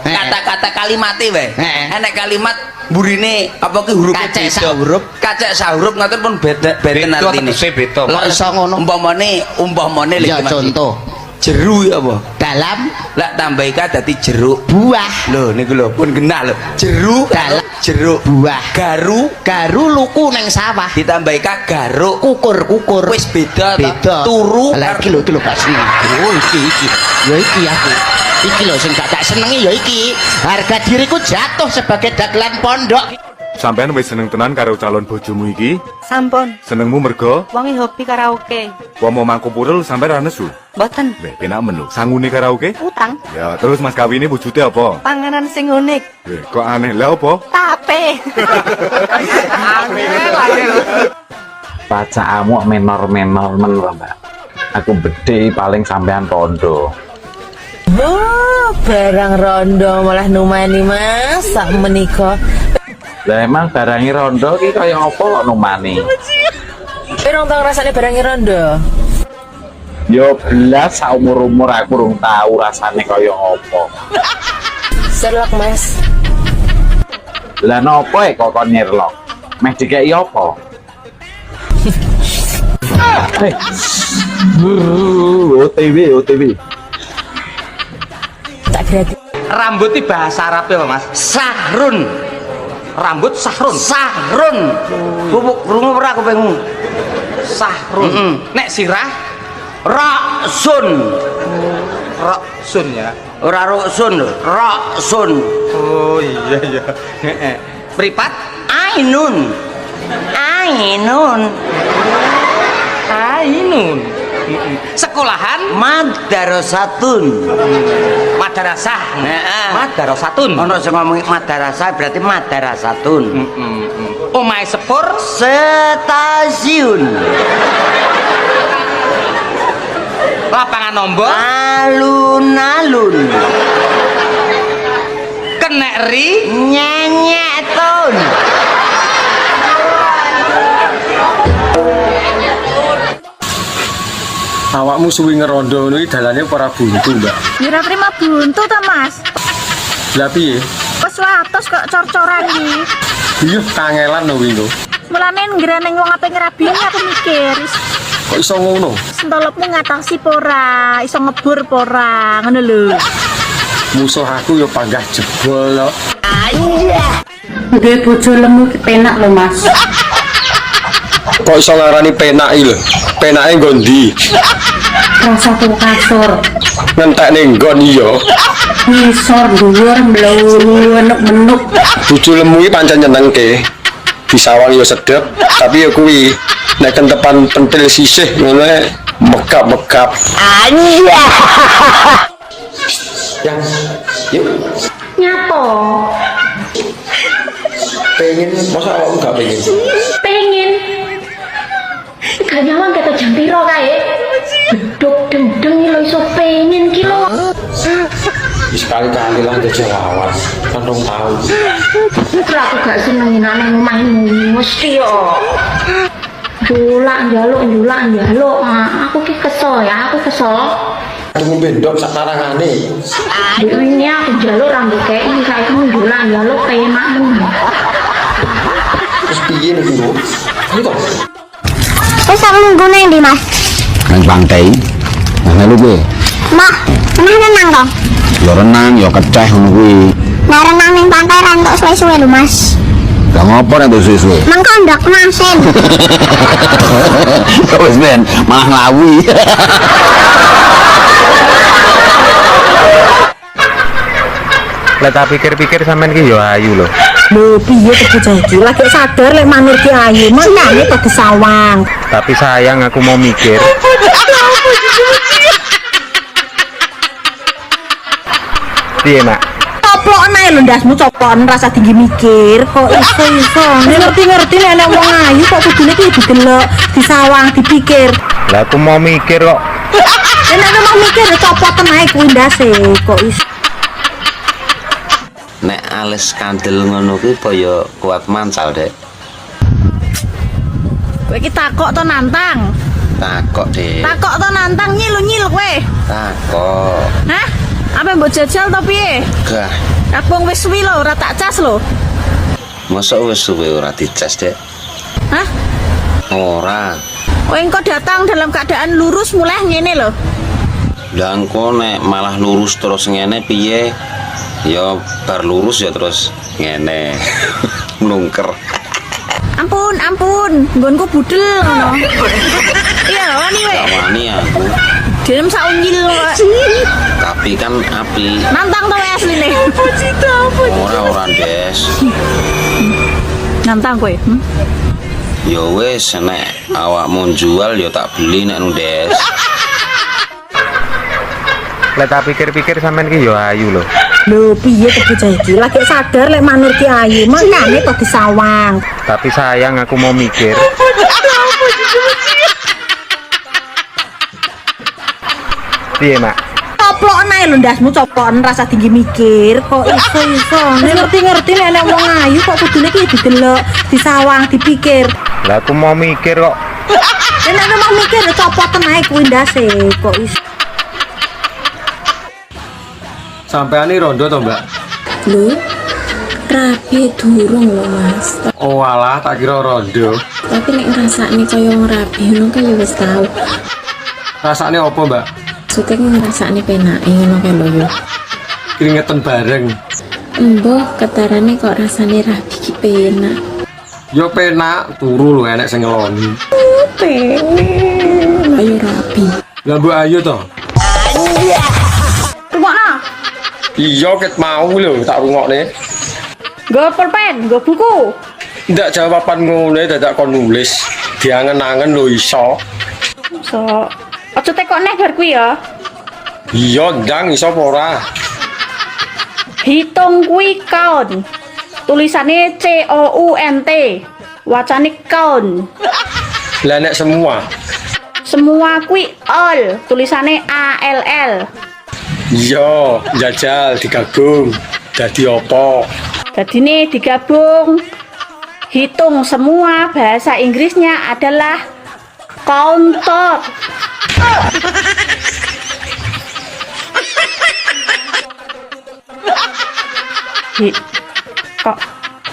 Kata-kata kalimate wae. Enek kalimat burine apa ki huruf kacek sahuruf ngoten pun beda artine. Lah iso ngono. Umpamane lek contoh jeru ya apa? Dalam lek tambahi ka dadi jeruk buah. Lho niku lho pun genah lho. Jeruk dalam jeruk buah. Garu luku neng sawah ditambahi ka garuk kukur wis beda turu lah iki lho gak seneng. Oh iki ya iki aku. Iki lho sing gak senengi ya iki. Harga diriku jatuh sebagai dagelan pondok. Sampean wis seneng tenan karo calon bojomu iki? Sampun. Senengmu mergo? Wonge hobi karaoke. Wong mau mangku purul sampean ra nesu? Mboten. Weh, penak men lho. Sangune karaoke? Utang. Ya, terus mas kawine wujude apa? Panganan sing unik. Weh, kok aneh. Lah apa? Tape. Bacaanmu menor-menor men lho, Mbak. Aku bedhe paling sampean tondo. Oh, barang rondo malah numani Mas sak menika. Lah emang barangi rondo ki kaya apa kok numani? Pirang tau rasane barangi rondo? Yo belas saumur-umur aku urung tahu rasane kaya apa. Sherlock Mas. Lah nopo kok kon nirlok? Meh dikeki apa? OTW. Tak gratis. Rambut itu bahasa Arab ya Mas. Sahrun. Rambut sahrun. Sahrun. Bubuk rungu ora aku pengen. Sahrun. Nek sirah raksun. Raksun ya. Ora ruksun, raksun. Oh iya. Pripat ainun. Sekolahan madrasatun. Madrasah. Madrasatun. Ono sing ngomong madrasah berarti madrasatun. Omahe sepur stasiun. Lapangan nombor alun-alun. Keneri nyenyetun. Awakmu suwi ngerondo ini dalane para buntu, Mbak. Mira terima buntu ta, Mas? Lah piye? Wes watos kok cor-coran iki. Iya, kangelan lho wingi. Mulane ngreneng wong ape ngrabini aku mikir. Kok iso ngono? Sentolopmu ngatasi pora, iso ngebur pora, ngono lho. Musuh aku ya panggah jebol lho. Duwe bojo lemu penak lho Mas. Kok iso ngarani penak iki lho? Penake nggo ndi? Rasa tuh kasur. Ngentekne nggon iya. Ngisor dhuwur mluru enuk-enuk. Bojo lemu iki pancen nyenengke. Disawang ya sedep, tapi ya kuwi nek kentepan pentil sisih ngono megap-megap. Anya. Yang yuk Nyapo? pengen masa awakmu gak pengen? Pengen. Gak nyawang kata jam piro kae. Beduk deng-deng lho iso pengen ki lho. Sekali-kali lah jajal lawan, kan dong tahu. Ora aku gak senengin nang omahmu mesti yo. Njulak. Aku ki kesel ya, aku kesel. Kamu bendok sak tarangane. Ini aku njaluk rambut kayak ini kayak kamu njulak penakmu. Terus piye nih Bro? Gitu. Wis aku nggone ndi, Mas? Nang pantai. Nang lu gue. Mak, renang dong. Ya renang, ya keceh ngono kuwi. Nah renang ning pantai ra entuk suwe-suwe lho, Mas. Gak ngopo nek suwe-suwe. Mengko ndak masin. Wis ben, malah nglawi. Lah tak pikir-pikir sampean ki yo ayu lho. Lho piye bocah iki lagi sadar lek manur ki ayu, makane kok kesawang. Tapi sayang aku mau mikir. Piye, Mak? Coplok ae lho ndasmu copon rasa tinggi mikir kok iso. Ngerti-ngerti nek wong ayu kok kudune ki didelok, disawang, dipikir. Lah aku mau mikir kok. Nek mau mikir copoten ae kuwi ndase kok iso. Nek alis kandel ngono kuwi kaya kuat mancal, Dek. Kowe iki takok to nantang? Takok, Dek. Takok to nantang nyil kowe. Takok. Hah? Apa mbok jajal to piye? Gah, Kapung wis suwi lho, ora tak cas lho. mosok wis suwe ora dicas, Dek? Hah? Ora. Kowe engko datang dalam keadaan lurus mulai ngene lho. Lah engko nek malah lurus terus ngene piye? Ya bar lurus ya terus ngene. Nungker. Ampun, nggonku budel ngono. Iya, wani we. Wani aku. Direm sak unyil kok. Tapi kan api. Nantang to asline. Ora Des. Nantang kowe. Ya wis nek awakmu jual ya tak beli nek nu Des. Lah tak pikir-pikir sampean ki yo ayu lho. Lho piye bocah iki lagi sadar lek manur ki ayu, makane kok disawang. Tapi sayang aku mau mikir. Piye, Mak? Coplok ae lho ndasmu copon rasa tinggi mikir kok iso. Ngerti-ngerti nek wong ayu kok kudune ki didelok, disawang, dipikir. Lah aku mau mikir kok. Nek memang mikir copoten ae kuwi ndase kok iso. Sampean ini rondo toh, Mbak? Lho, rabi durung lho Mas. Oh alah, tak kira rondo. Tapi nek ngrasakne kaya wong rabi ngono kan ya wis tau. Rasane apa, Mbak? Suke ngrasakne penake ngono kae lho yo. Keringetan bareng. Mbah ketarane kok rasane rabi ki penak. Yo penak, turu lho enek sing ngeloni. Pengen. Ayo rabi. Lah mbok ayo to. Rungokno. Iya ket mau lho tak rungokne. Nggo pulpen, nggo buku. Ndak jawaban ngono dadak kon nulis. Diangen-angen lho iso. So, aja tekok neh bar kuwi ya. Iya ndang iso apa ora? Hitung kuwi count. Tulisannya COUNT. Wacane count. Lah nek semua. Semua kuwi all. Tulisannya ALL. Iya, jajal digabung. Dadi apa? Dadine digabung. Hitung semua bahasa Inggrisnya adalah counter. Kok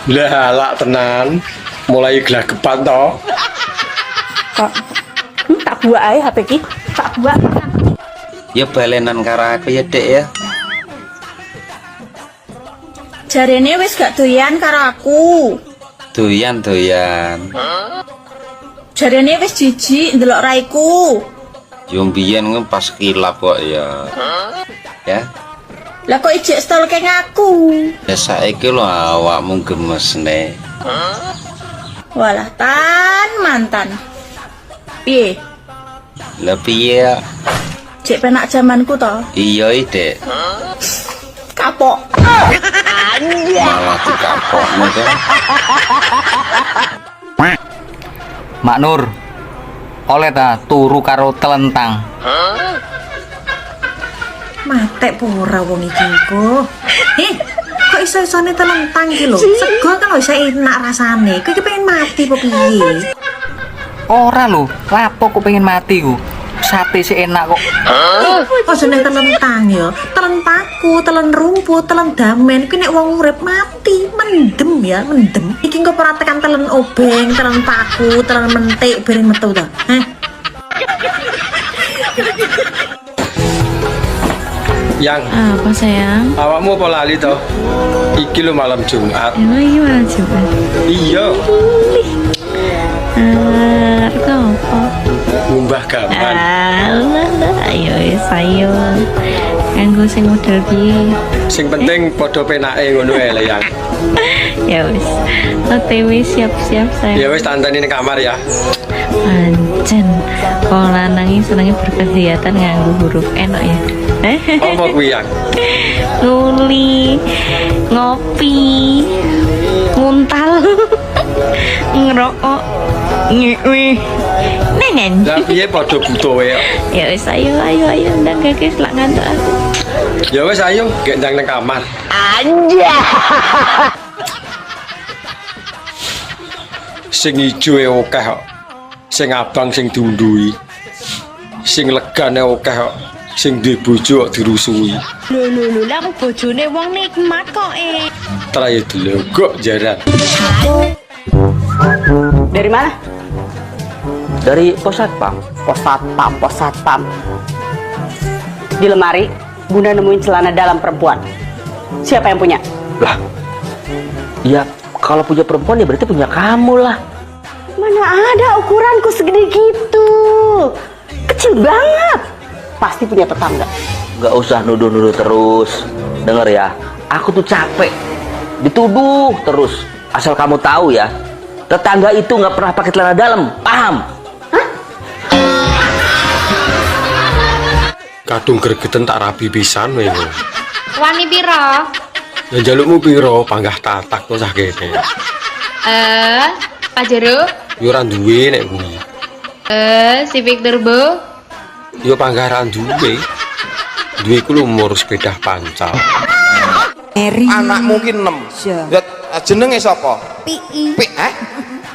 lah lak tenan mulai gelagepan to kok tak buat ae HP ki tak buat Ya balenan karo aku ya Dek ya. jarene wis gak doyan karo aku Doyan. jarene wis jijik ndelok raiku Yo mbiyen pas kilap kok ya. Ya. lah kok ijek stol keng aku Ya saiki lho awakmu gemesne. walah tan mantan piye Lah piye? cek penak zamanku to Iya Dek. kapok Malah dikapokno to. Mak Nur, oleh ta turu karo telentang. Matek pura wong iki kok. Kok iso-isone telentang iki lho. Sego kan iso enak rasane. Kowe iki pengen mati apa piye? Ora lho, lapo kok pengen mati ku. Sate sih enak kok. Kok jeneng telentang ya? Telen paku, telen rumput, telen damen. Kuwi nek wong urip mati, mendem ya, mendem. Iki engko ora tekan telen obeng, telen paku, telen mentik bareng metu ta. Heh. Yang Apa sayang? awakmu apa lali to? Iki lho malam Jumat. Emang gimana coba? Iya, Apa? ngumbah gaman. Alah, ayo ayo. Kanggo sing model piye? Sing penting padha penake ngono ae lah yang. Ya wis. OTW siap-siap sayang. Ya wis tanteni ning kamar ya. Pancen, wong lanang iki senenge berkegiatan nganggo huruf N ya. Apa kuwi yang? Nuli, ngopi, nguntal, ngerokok, ngewe, nenen. Lah piye padha butuh ya? Ya wis ayo ndang kakek lak ngantuk aku. Ya wis ayo gek ndang ning kamar. Anja. Sing ijo e akeh kok. Sing abang sing diundui. Sing legane akeh kok. Sing duwe bojo kok dirusui. lho lah bojone wong nikmat kok Traye delogok jaran. Dari mana? Dari pos satpam. Pos satpam. Di lemari, Bunda nemuin celana dalam perempuan. Siapa yang punya? Lah. Ya, kalau punya perempuan ya berarti punya kamu lah. Mana ada ukuranku segede gitu. Kecil banget. Pasti punya tetangga. Gak usah nuduh-nuduh terus. Dengar ya, aku tuh capek dituduh terus. Asal kamu tahu ya, tetangga itu nggak pernah pakai celana dalam, paham? Kadung gregeten tak rabi pisan wae. Wani piro? Ya jalukmu piro panggah tatak to cah kene. Pak Jero? Yo ora duwe nek kuwi. Si Victor Bo? Yo panggaran duwe. Duwe ku umur sepeda pancal. Anak mungkin 6. Ya jenenge sapa? Pi. Pi,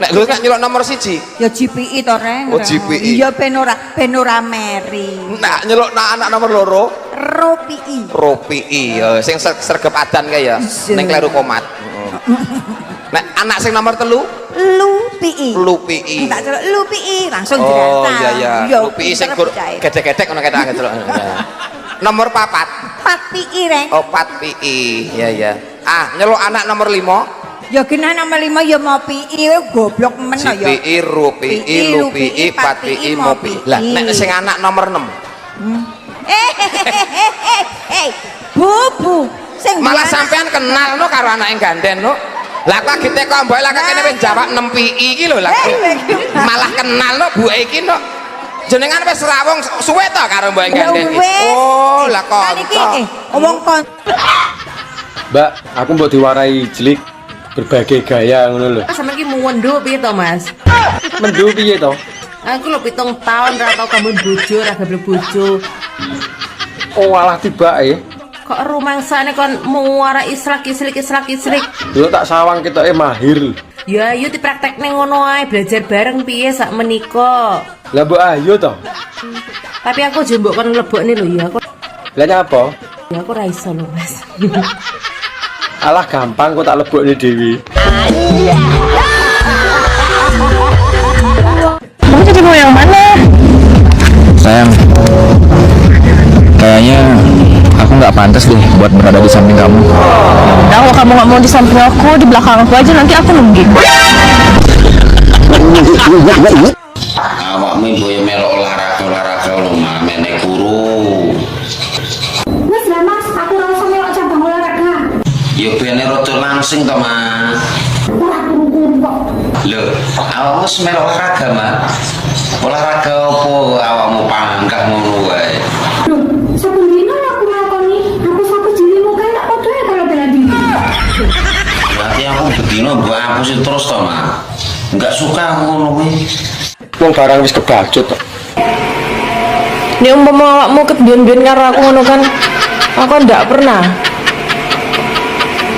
Nek lu gak nyelok nomor 1. Ya GPI to, Reng. Oh, GPI. Iya ben ora meri. Nak nyelok anak nomor 2. ROPI. ROPI ya sing sregep adan kae ya. Ning kleru komat. Nek anak sing nomor 3 LUPI. LUPI. Tak celuk LUPI langsung Oh jeratan. iya ya. LUPI sing gedek-gedek ngono kae tak celuk. Nomor 4. 4PI, Reng. Oh 4PI. Iya ya. Ah, nyelok anak nomor 5. Ya kena nomor 5 ya mau PI goblok men ya. GPI, RUPI, LUPI, 4PI, MOPI. Lah nek sing anak nomor 6. Bu. Sing Malah sampean kenal no karo anak yang ganden no. Lah kok agite kok mbok lah kene wis jawab 6 PI iki lho lah. Malah kenal no buke iki no. Jenengan wis rawung suwe to karo mbok ganden iki. Oh, lah kok. Omong kon. Mbak, aku mbok diwarai jelik berbagai gaya ngono lho. Sampe iki muwendo piye to, Mas? Mendu piye to? Aku lho 7 tahun ra tau kamu bojo, ra gawe bojo. Oh, alah tibake. Kok rumangsane kon muara israk-isrik. Yo tak sawang ketoke mahir. Ya ayo dipraktekne ngono ae, belajar bareng piye sak menika. Lah mbok ayo to. Tapi aku jembok kon mlebokne lho ya. Aku Lah nyapa? ya aku ra iso lho, Mas. Alah gampang kok tak lebokne dhewe. Kamu jadi mau yang mana? Sayang, kayaknya aku nggak pantas deh buat berada di samping kamu. Nah, kalau kamu nggak mau di samping aku, di belakang aku aja, nanti aku nungging. Awakmu boyo melok olahraga lho, menek kuru. Mas, aku langsung melok cabang olahraga. Ya bene rada langsing to, Mas. Lho, awakmu melok olahraga, Mas. Olahraga opo awakmu panggah ngono wae? Loh, saben dino aku nglakoni, aku satu dirimu kan tak padha ya kalau bela diri. Berarti aku bedino mbok hapusin terus to, Mas. Enggak suka aku ngono kuwi. Wong barang wis kebacut to. Nek umpama awakmu kebiyen-biyen karo aku ngono kan, aku ndak pernah.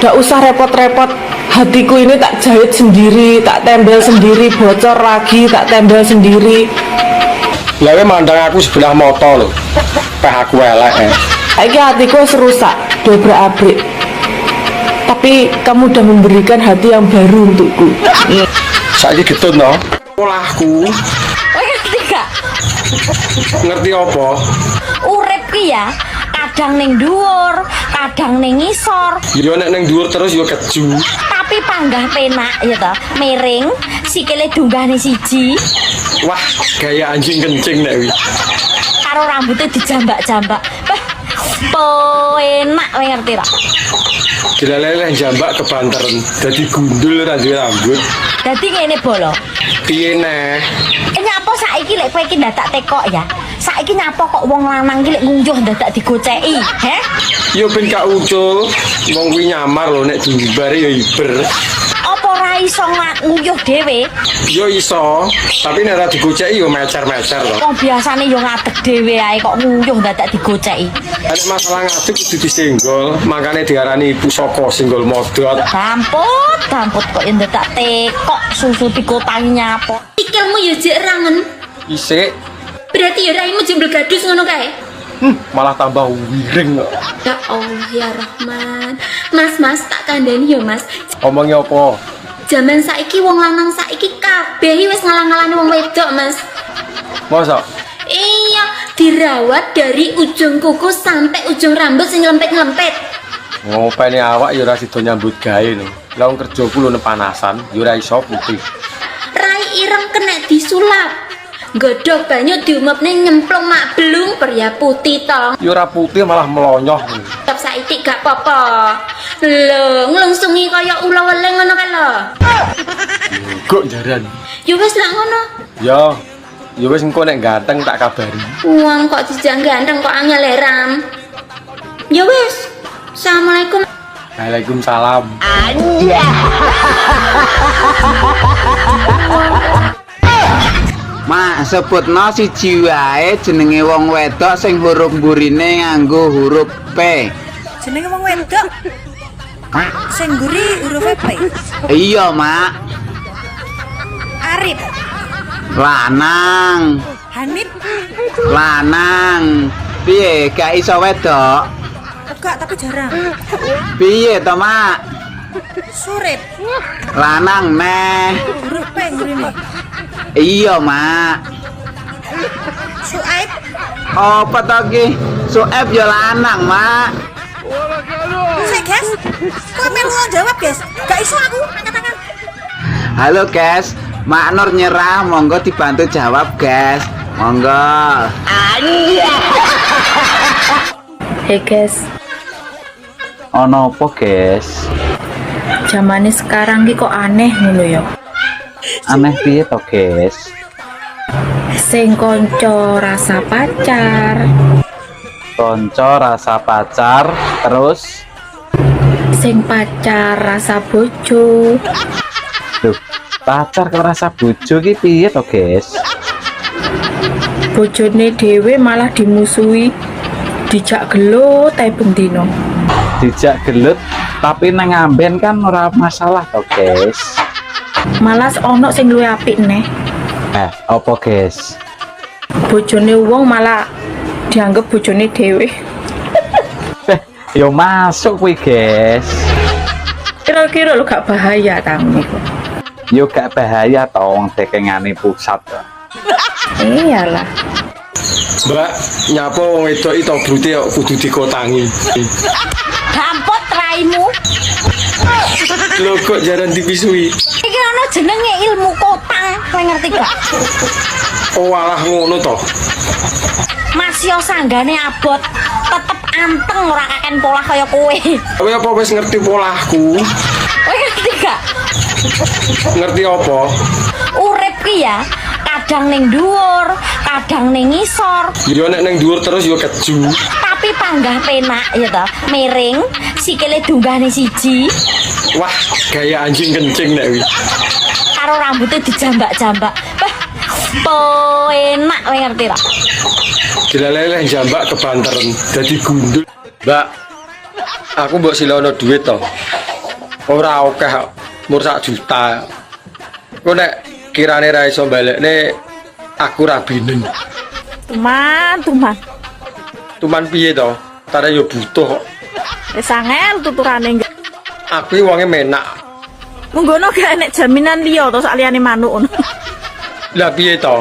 Ndak usah repot-repot. Hatiku ini tak jahit sendiri, tak tempel sendiri, bocor lagi, tak tempel sendiri. Lah mandang aku sebelah moto lho. Peh aku elek. Saiki hatiku wis rusak, dobrak-abrik. Tapi kamu udah memberikan hati yang baru untukku. Saiki getun to. Polahku. Kowe ngerti gak? Ngerti apa? Urip ki ya, kadang ning dhuwur, kadang ning ngisor. Yo nek ning dhuwur terus yo keju. Tapi panggah penak ya toh, miring, sikile dunggahne siji. Wah, gaya anjing kencing nek wi. Karo rambutnya dijambak-jambak. Enak kowe ngerti ra? Gila leleh jambak kebanteren, dadi gundul ra duwe rambut. Dadi ngene bolo. Piye neh? Nyapa saiki lek kowe iki ndadak tekok ya. Saiki nyapa kok wong lanang iki lek ngunjuh ndadak digoceki, he? Yo ben gak ucul, wong kuwi nyamar lho nek diumbare yo iber. Apa ora iso nguyuh dhewe? Yo iso, tapi nek ora digoceki yo mecer-mecer lho. Wong biasane yo ngadeg dhewe ae kok nguyuh ndadak digoceki. Nek masalah ngadeg kudu disenggol, makane diarani pusaka senggol modot. Damput kok yang tak tekok susu dikotangi nyapa. Sikilmu ya jek rangen. Isik, Berarti ya raimu jembel gadus ngono kae. malah tambah wiring kok. Ya Allah ya Rahman. Mas, tak kandhani ya Mas. Omongnya apa? Zaman saiki wong lanang saiki kabeh wis ngalang-alani wong wedok, Mas. Masa? Iya, dirawat dari ujung kuku sampai ujung rambut sing nyelempet-nyelempet. Ngopeni awak ya ora sida nyambut gawe lho. Lah wong kerjaku lho panasan, ya ora iso putih. Rai ireng kena disulap. Godhog banyu diumupne nyemplung mak belung perya putih to. Ya ora putih malah melonyoh. Tetep saiki gak apa-apa. Lho, nglungsungi kaya ula weleng ngono kae lho. Kok jaran? Ya wis lah ngono. Ya wis engko nek ganteng tak kabari. Wong kok dijang ganteng kok angel ram. Ya wis. Assalamualaikum. Waalaikumsalam. Mak sebutno siji wae jenenge wong wedok sing huruf mburine nganggo huruf P. Jenenge wong wedok. Sing mburi huruf P. Iya, Mak. Arif. Lanang. Hanif. Lanang. Piye gak iso wedok? Enggak, tapi jarang. Piye to, Mak? Surip. Lanang neh. Huruf P ngene. Iya, Mak. Suaib. Apa to ki? Sueb ya lanang, Mak. Sik, guys. Kok melu jawab, guys? Gak iso aku angkat-angkat. Halo, guys. Mak Nur nyerah, monggo dibantu jawab, guys. Monggo. Hey guys, Ono apa, guys? zamane sekarang ki kok aneh ngono ya. Aneh piye to, guys? Sing kanca rasa pacar, Konco rasa pacar, terus sing pacar rasa bojo. Duh, pacar kok rasa bojo ki piye to, guys? Bojone dhewe malah dimusuhi, dijak gelut ae bendino. Dijak gelut, tapi nang amben kan ora masalah to, guys. Malas ono sing luwih apik neh. Apa, guys? Bojone wong malah dianggap bojone dhewe. Yo masuk kuwi, guys. Kira-kira lo gak bahaya tamu iku. Yo gak bahaya to wong dekengane pusat to. Iyalah. Mbak, nyapa wong wedok itu brute kok kudu dikotangi. Gampot raimu. Lho kok jaran dipisui? Iki ana jenenge ilmu kotang, kowe ngerti gak? Oh alah ngono to. Mas yo sanggane abot, tetep anteng ora kaken pola kaya kowe. Kowe apa wis ngerti polahku? Kowe ngerti gak? Ngerti apa? Urip ki ya, kadang ning dhuwur, kadang ning ngisor. Yo nek ning dhuwur terus yo keju. Tapi panggah penak ya toh, miring, sikile dunggahne siji. Wah, gaya anjing kencing nek wi. Karo rambutnya dijambak-jambak. Wah, enak kowe ngerti ra? Dilaleleh jambak kebanteren dadi gundul. Mbak, aku mbok silono duit to. Ora akeh kok, mur 1 juta. Kok nek kirane ra iso balekne aku ra binen. Tuman. Tuman piye to? Tare yo butuh kok. Wis angel tuturane. Aku wonge menak. Munggono gak enek jaminan liya to sak liyane manuk ngono. Lah piye to?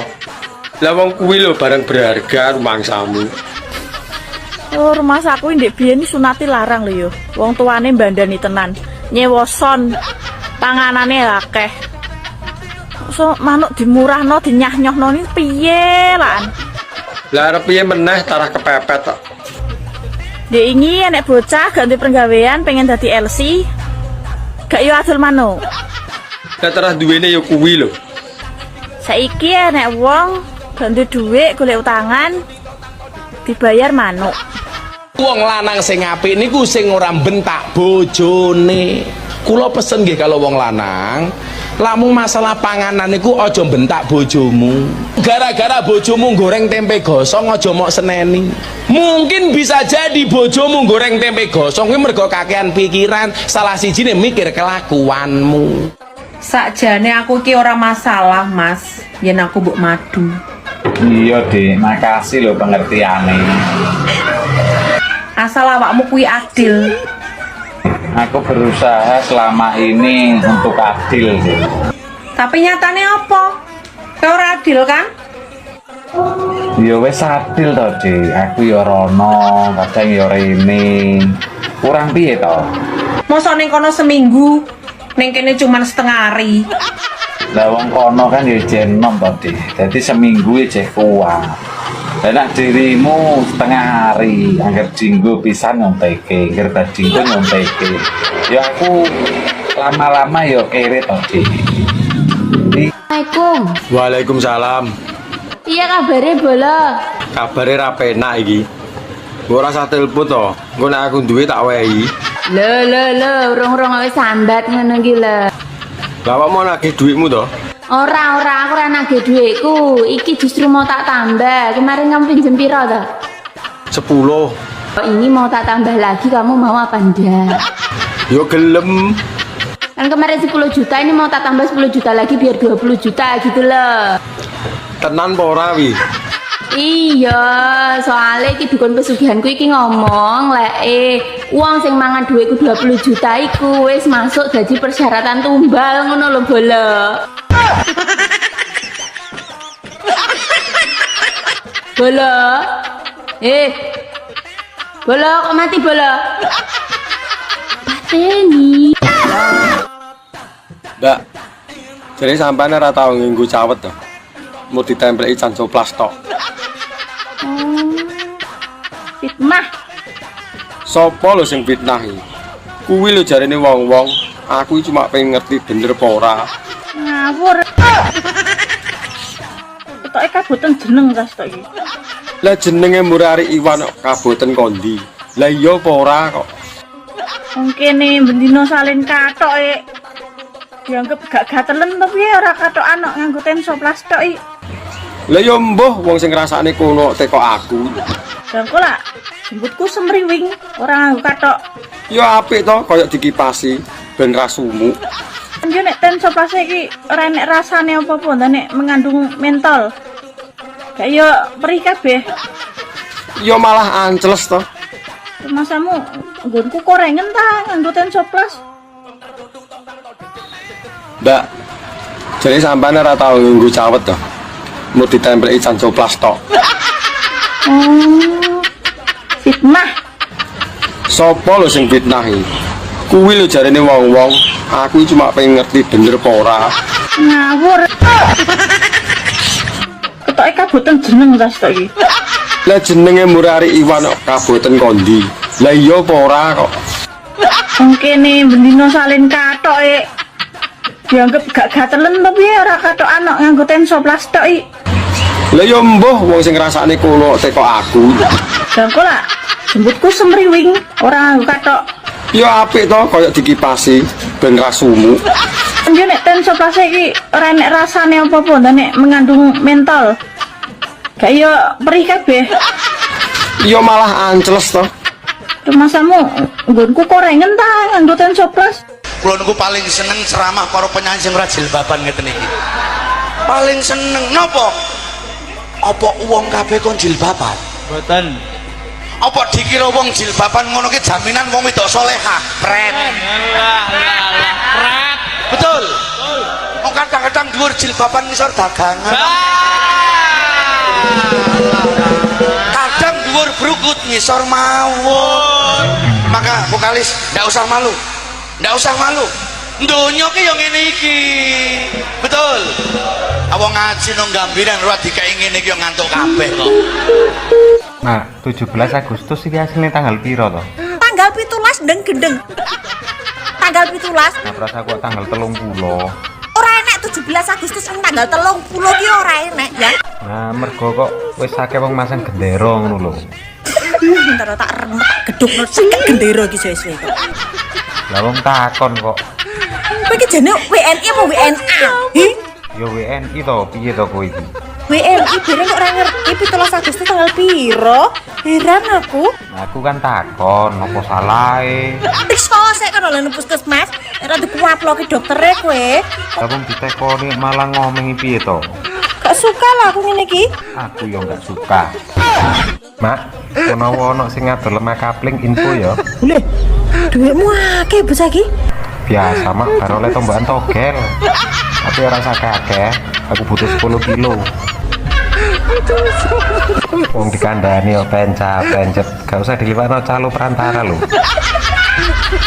Lah wong kuwi lho barang berharga rumangsamu. Oh, rumah saku ndek biyen iki sunati larang lho yo. Wong tuane mbandani tenan. Nyewoson panganane akeh. So manuk dimurahno dinyah-nyohno ni piye lan? Lah arep piye meneh tarah kepepet tok. Dek ingi enek bocah gak duwe penggawean pengen dadi LC. Gak yo adol manuk. Lah tarah duwene yo kuwi lho. Saiki enek wong gak duwe dhuwit golek utangan dibayar manuk. Wong lanang sing apik niku sing ora bentak bojone. Kula pesen nggih kalau wong lanang, lamun masalah panganan niku aja bentak bojomu. Gara-gara bojomu goreng tempe gosong aja mok seneni. Mungkin bisa jadi bojomu goreng tempe gosong kuwi mergo kakean pikiran, salah sijine mikir kelakuanmu. Sakjane aku ki ora masalah, Mas. Yen aku mbok madu. Iya, Dik. Makasih lho pengertiane. Asal awakmu kuwi adil. Aku berusaha selama ini untuk adil, Dik. Tapi nyatane apa? Kowe ora adil kan? Ya wis adil to, Dik. Aku ya rono, kadang ya rene. Kurang piye to? Mosok ning kono seminggu, ning kene cuman setengah hari. Lah wong kono kan ya jen nom to, Dik. Dadi seminggu ya jeh kuat. Lah nek dirimu setengah hari, angger dinggo pisan nyonteke, angger dinggo nyonteke. Ya aku lama-lama ya kere to, Dik. Assalamualaikum. Waalaikumsalam. Iya kabare bola. Kabare ra penak iki. Mbok ora usah telepon to. Engko nek aku duwe tak wehi. Lho, urung-urung wis sambat ngono iki lho. Lah kok mau nagih duitmu to? Ora, aku ora nagih dhuwitku. Iki justru mau tak tambah. Kemarin kamu pinjem piro to? 10. Ini mau tak tambah lagi, kamu mau apa enggak? Yo gelem. Kan kemarin 10 juta, ini mau tak tambah 10 juta lagi biar 20 juta gitu loh. Tenan apa ora wi? Iya, soalnya iki dukun pesugihanku iki ngomong lek uang sing mangan duitku 20 juta iku wis masuk dadi persyaratan tumbal ngono lho Bolo. Bolo. Bolo kok mati Bolo? Pateni. Mbak, jadi sampean ora tau nganggo cawet to. Mau ditempeli cancoplas tok. Fitnah. Sopo lho sing fitnah iki? Kuwi lho jarene wong-wong, aku cuma pengen ngerti bener apa ora. Ngawur. Ketoke kaboten jeneng tas tok iki. Lah jenenge Murari Iwan kok kaboten kondi. Lah iya apa ora kok. Wong kene bendina salin katoke. Dianggep gak gatelen to piye ora katokan kok nganggo tensoplas tok iki. Lah ya mbuh wong sing ngrasakne kono teko aku. Dangko lah, jembutku semriwing, ora nganggo katok. Ya apik to kaya dikipasi ben ra sumuk. Yo nek tensoplas iki ora enek rasane apa-apa, nek mengandung mentol. Gak yo perih kabeh. Ya malah ancles to. Masamu nggonku korengen ta nganggo tensoplas. Mbak, jadi sampean ora tau nganggo cawet to. Mau ditempeli cancoplas tok. Fitnah. Sopo lho sing fitnah iki? Kuwi lho jarene wong-wong, aku cuma pengen ngerti bener apa ora. Ngawur. Ketoke kaboten jeneng tas tok iki. Lah jenenge Murari Iwan kok kaboten kondi. Lah iya apa ora kok. Wong kene bendina salin katoke. Dianggep gak gatelen to piye ora katokan kok nganggo tensoplas tok iki. Lah ya mbuh wong sing ngrasakne kono teko aku. Dangko lah, jembutku semriwing, ora nganggo katok. Ya apik to kaya dikipasi ben ra sumuk. Yo nek tensoplas iki ora enek rasane apa-apa, nek mengandung mentol. Gak yo perih kabeh. Ya malah ancles to. Masamu nggonku korengen ta nganggo tensoplas. Kula niku paling seneng ceramah para penyanyi sing ora jilbaban ngeten iki. Paling seneng napa? Apa wong kabeh kon jilbaban? Mboten. Apa dikira wong jilbaban ngono ki jaminan wong wedok salehah? Pret. Pret. Betul. Wong kadang-kadang dhuwur jilbaban ngisor dagangan. Kadang dhuwur brukut ngisor mawon. Maka vokalis ndak usah malu. Ndak usah malu. Donya ki yo ngene iki. Betul. Awang ngaji nang gambiran ora dikai ngene iki yo ngantuk kabeh kok. Nah, 17 Agustus iki asline tanggal piro to? Tanggal 17 ndeng gendeng. Tanggal 17. Nah, perasa kok tanggal 30. Ora enek 17 Agustus nang tanggal 30 ki ora enek ya. Nah, mergo kok wis akeh wong masang gendera ngono lho. Bentar tak remet gedhuk no seket gendera iki suwe-suwe kok. Lah wong takon kok. Kowe iki jane WNI apa WNA? Ya WNI to, piye to kowe iki? WNI bareng kok ora ngerti 17 Agustus tanggal piro? Heran aku. Aku kan takon, apa salahe? Iso sik kan oleh puskesmas, ora dikuaploki doktere kowe. Lah wong ditekoni malah ngomengi piye to? Gak suka lah aku ngene iki. Aku yo gak suka. Mak, menawa ono sing ngadol lemah kapling info ya. Lho, duitmu akeh bos iki. Biasa mak, baru oleh tombakan togel. Tapi ora akeh, aku butuh 10 kilo. Wong dikandani yo pencet, gak usah diliwatno calo perantara lho.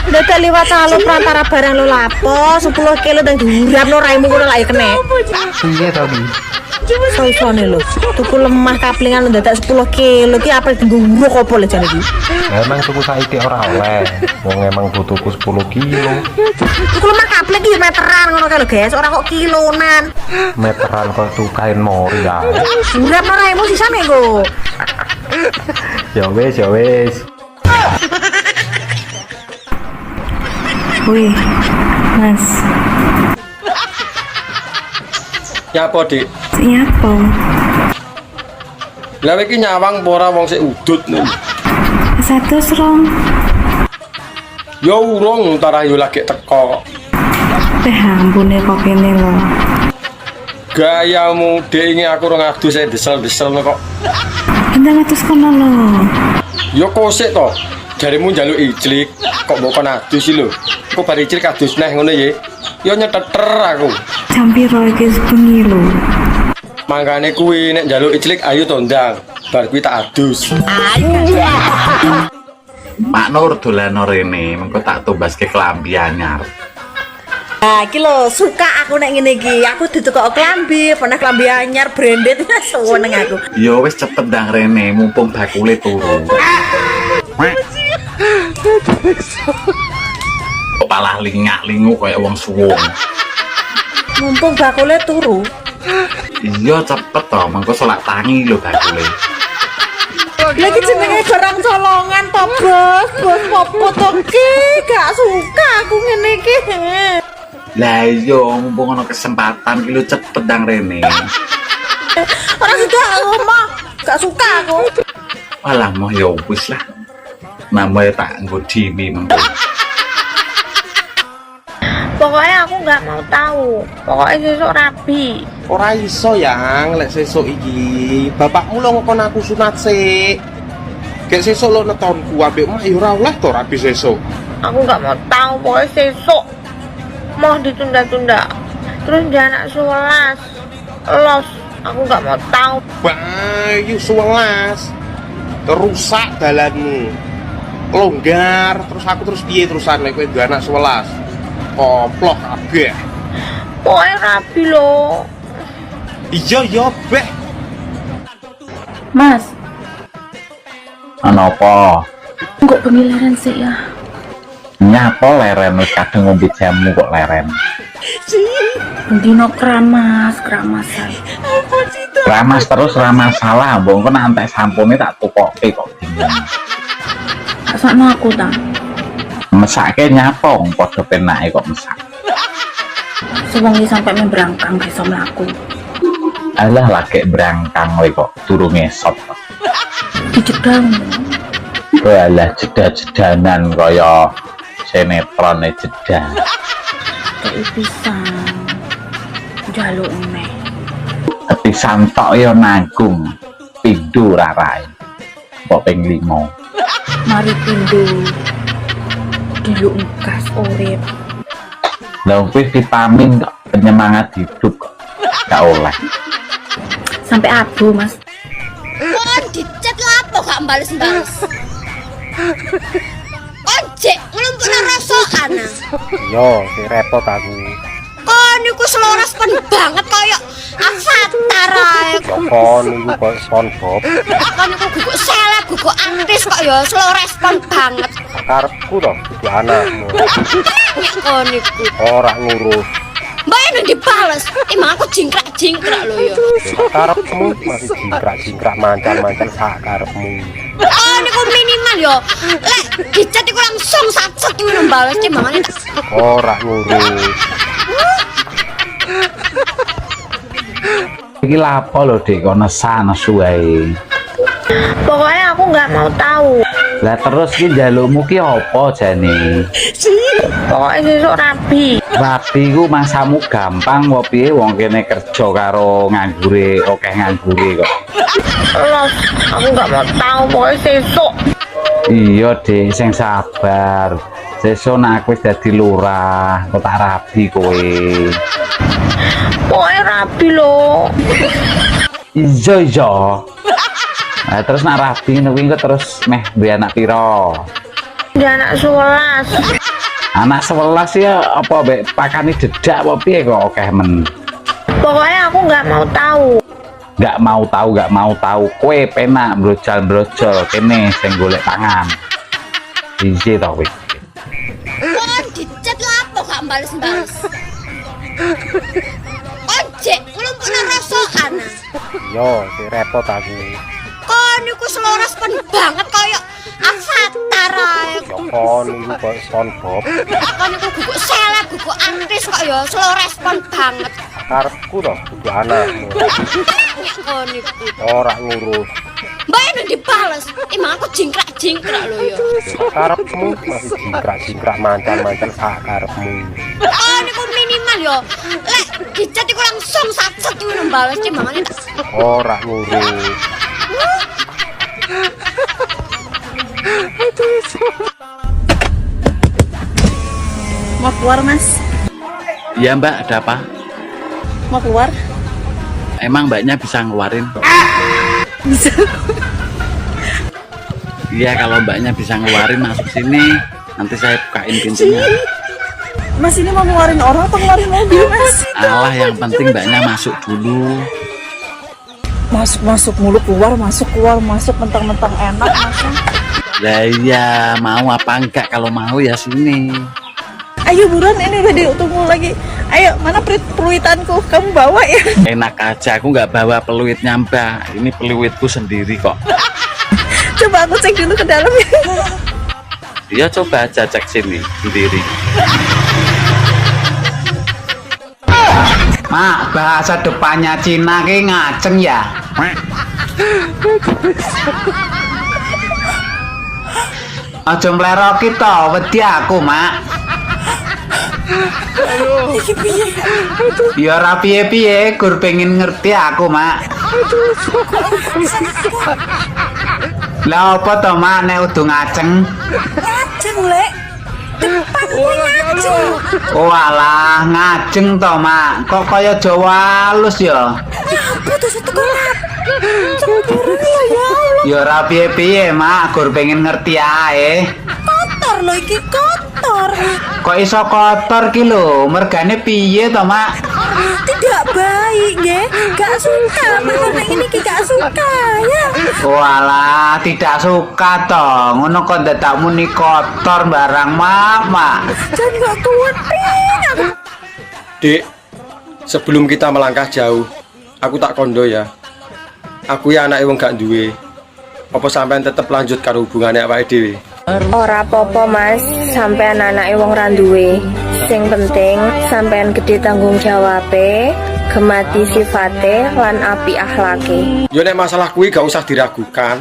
Dadak liwat calo perantara barang lo lapo 10 kilo dan diurapno raimu ngono lak ya kene. Piye to Bi? Soisone lho, tuku lemah kaplingan dadak 10 kilo ki apa diguruk apa le jane iki? Emang tuku saiki ora oleh. Wong emang butuhku 10 kilo. Tuku lemah kapling ki meteran ngono kae lho, guys, ora kok kilonan. Meteran kok tukain mori ya. Urapno raimu sisane kok. Ya wis. Wih, Mas. Ya apa, Dik? Siapa? Lah iki nyawang apa ora wong sik udut nih. 1 rong. Ya urung entar ayo lagi teko kok. ampune kok kene lho. Gayamu dek ini aku orang adus saya desel-desel kok. Entang atus kono lho. Yo kosek to. Jarimu njaluk ijlik, kok mbok kon adus sih lho. Kok bar ijlik adus neh ngono ya. Yo nyeteter aku. Jam piro iki bengi lho. Mangkane kuwi nek njaluk ijlik ayo to ndang. Bar kuwi tak adus. Mak Nur dolan rene, mengko tak tombaske klambi anyar. Nah, iki lho suka aku nek ngene iki. Aku ditukok klambi, pernah klambi anyar branded seneng aku. Ya wis cepet ndang rene, mumpung bakule turu. Kepala lingak-lingu kayak wong suwung. Mumpung bakule turu. Iya cepet to, mengko salat tangi lho bakule. Lagi jenenge barang colongan to, Bos. Bos popo to ki, gak suka aku ngene iki. Lah iya, mumpung ana kesempatan ki lho cepet ndang rene. Ora suka aku mah, gak suka aku. Alah moh ya wis lah. Namanya tak nggo dimi mengko. Pokoknya aku nggak mau tahu. Pokoknya sesuk rabi. Ora iso yang lek sesuk iki. Bapakmu lo ngkon aku sunat sik. Kayak sesuk lo netonku ambek mak ya ora oleh to rabi sesuk. Aku nggak mau tahu. Pokoknya sesuk mau ditunda-tunda. Terus dia anak 11 los. Aku nggak mau tahu. Bayu 11 rusak dalanmu. Longgar terus aku terus piye terusan lek kowe duwe anak 11. Koplok kabeh. Pokoknya rabi lo. Iya ya beh. Mas, Ana apa? kok pengilaran sih ya? Nyapa leren wis kadung ngombe jamu kok leren. Dino keramasan. Ramas terus ramas salah, mbok engko nek entek sampune tak tukoke kok bingung. Sakno aku ta. Mesake nyapa wong padha penake kok mesak. Sewengi sampai memberangkang iso mlaku. Alah lagi berangkang kowe kok durung esot. Dijedang. Kowe alah jeda-jedanan kaya sinetron jeda. Kayak pisan. Jaluk meh. Pisan tok ya nanggung. Pindho rarai. Kok ping 5. Mari pindho. Diluk gas urip. Lah kuwi vitamin kok penyemangat hidup kok. Gak oleh. Sampai abu, Mas. Kon dicet lapo gak bales-bales. Ojek nglumpukna rasokan. Yo, si repot aku. Kon iku seloras pen banget kaya avatar ae. Kon iku kok SpongeBob. Kon iku guguk seleb, guguk artis kok ya slow respon banget. Karepku to, dudu anakmu. Nek kon iku Ora ngurus. mbak yen dibales, emang aku jingkrak-jingkrak lho ya. Karepmu masih jingkrak-jingkrak mancal-mancal sak karepmu. Oh niku minimal yo. Lek dicet iku langsung sacet kuwi lho bales timbangane. Ora ngurus. Iki lapo lho Dik kok nesu ae. Pokoknya aku nggak mau tahu. Lah terus ki njalukmu ki apa jane? Pokoknya sesuk rabi. Rabi ku masamu gampang wae piye wong kene kerja karo nganggure akeh nganggure kok. Los, aku nggak mau tahu. Pokoknya sesuk. Iya Dik, sing sabar. Sesuk nek aku wis dadi lurah, kok tak rabi kowe. Pokoknya rabi lo. Iya. Nah, terus nak rabi kuwi terus meh duwe anak pira? Dia anak 11. Anak 11 ya apa mbek pakane dedak apa piye kok akeh men. Pokoknya aku nggak mau tahu. Nggak mau tahu. Kowe penak brojol kene sing golek pangan. Ije to kowe. Kon dicet lapo gak bales-bales. Ojek nglumpukna rasokan. Yo, si repot aku. Kon iku seloras pen banget kaya avatar ae. Kon iku kok SpongeBob. Kon iku guguk seleb, guguk artis kok ya slow respon banget. Karepku to, dudu anakmu. Nek kon iku Ora ngurus. Mbak yang dibales. Emang aku jingkrak lho ya. Karepmu masih jingkrak mancal-mancal sak karepmu. Oh, niku minimal yo. Lek dicat iku langsung sacet iku mbales timbangane. Ora ngurus. Mau keluar, Mas? Iya Mbak, ada apa? Mau keluar? Emang Mbaknya bisa ngeluarin? Bisa. Iya, kalau Mbaknya bisa ngeluarin masuk sini, nanti saya bukain pintunya. Mas ini mau ngeluarin orang atau ngeluarin mobil, Mas? Alah, yang penting Mbaknya masuk dulu. Masuk mulu, keluar, masuk, mentang-mentang enak, masa. Lah iya, mau apa enggak? Kalau mau ya sini. Ayo buruan, ini udah ditunggu lagi. Ayo, mana peluitanku? Kamu bawa ya? Enak aja, aku nggak bawa peluitnya Mbak. Ini peluitku sendiri kok. Coba aku cek dulu ke dalam ya. Iya, coba aja cek sini sendiri. Mak, bahasa depannya Cina ki ngaceng ya. Aja mleroki to, wedi aku, Mak. Ya ora piye-piye, gur pengen ngerti aku, Mak. Lah apa to, Mak, nek udu ngaceng? Ngajeng, Lek. Depannya ngajeng. Oh alah, ngajeng to, Mak. Kok kaya Jawa halus ya? Apa tuh satu kolat? Cemburu ya Allah. Ya ora piye-piye, Mak, gur pengen ngerti ae. Kotor lho iki, kotor. Kok iso kotor ki lho? Mergane piye to, Mak? Tidak baik, nggih. Gak suka, makanya ini ki gak suka ya. Walah, tidak suka to. Ngono kok ndak muni kotor barang, Mak. Jangan gak kuat, Ping. Dik, sebelum kita melangkah jauh, aku tak kondo ya. Aku ya anak wong gak duwe. Apa sampean tetep lanjut karo hubungane awake dhewe? Ora apa-apa Mas, sampean anake wong ra duwe. Sing penting sampean gede tanggung jawabe, gemati sifate lan api akhlake. Yo nek masalah kuwi gak usah diragukan.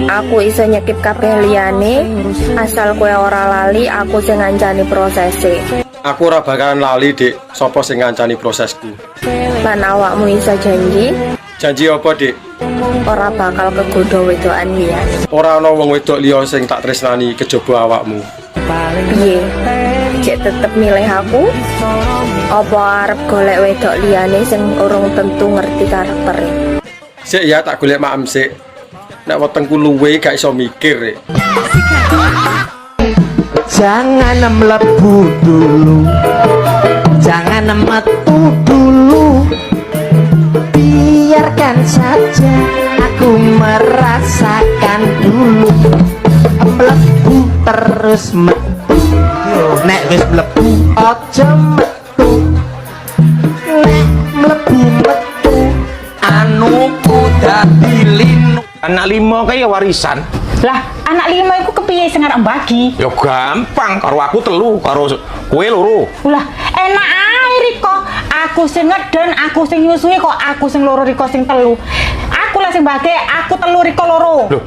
Aku iso nyekip kabeh liyane, asal kowe ora lali aku sing ngancani prosese. Aku ora bakalan lali, Dik, sapa sing ngancani prosesku. Lan awakmu iso janji? Janji apa, Dik? Ora bakal kegodho wedokan liyane. Ora ana wong wedok liya sing tak tresnani kejaba awakmu. Piye? Cek tetep milih aku? Apa arep golek wedok liyane sing urung tentu ngerti karaktere? Sik ya tak golek maem sik. Nek wetengku luwe gak iso mikir. Jangan melebu dulu, jangan metu dulu, biarkan saja aku merasakan dulu. Melebu terus metu, nek wis melebu aja metu, nek melebu metu anu kuda dilinu. Anak lima kayak warisan. Lah, anak 5 iku kepiye sing arep bagi? Ya gampang, karo aku telu, karo kowe loro. Lah, enak ae Riko. Aku sing ngeden, aku sing nyusui kok aku sing loro Riko sing telu. Aku lah sing bagi, aku telu Riko loro. Loh,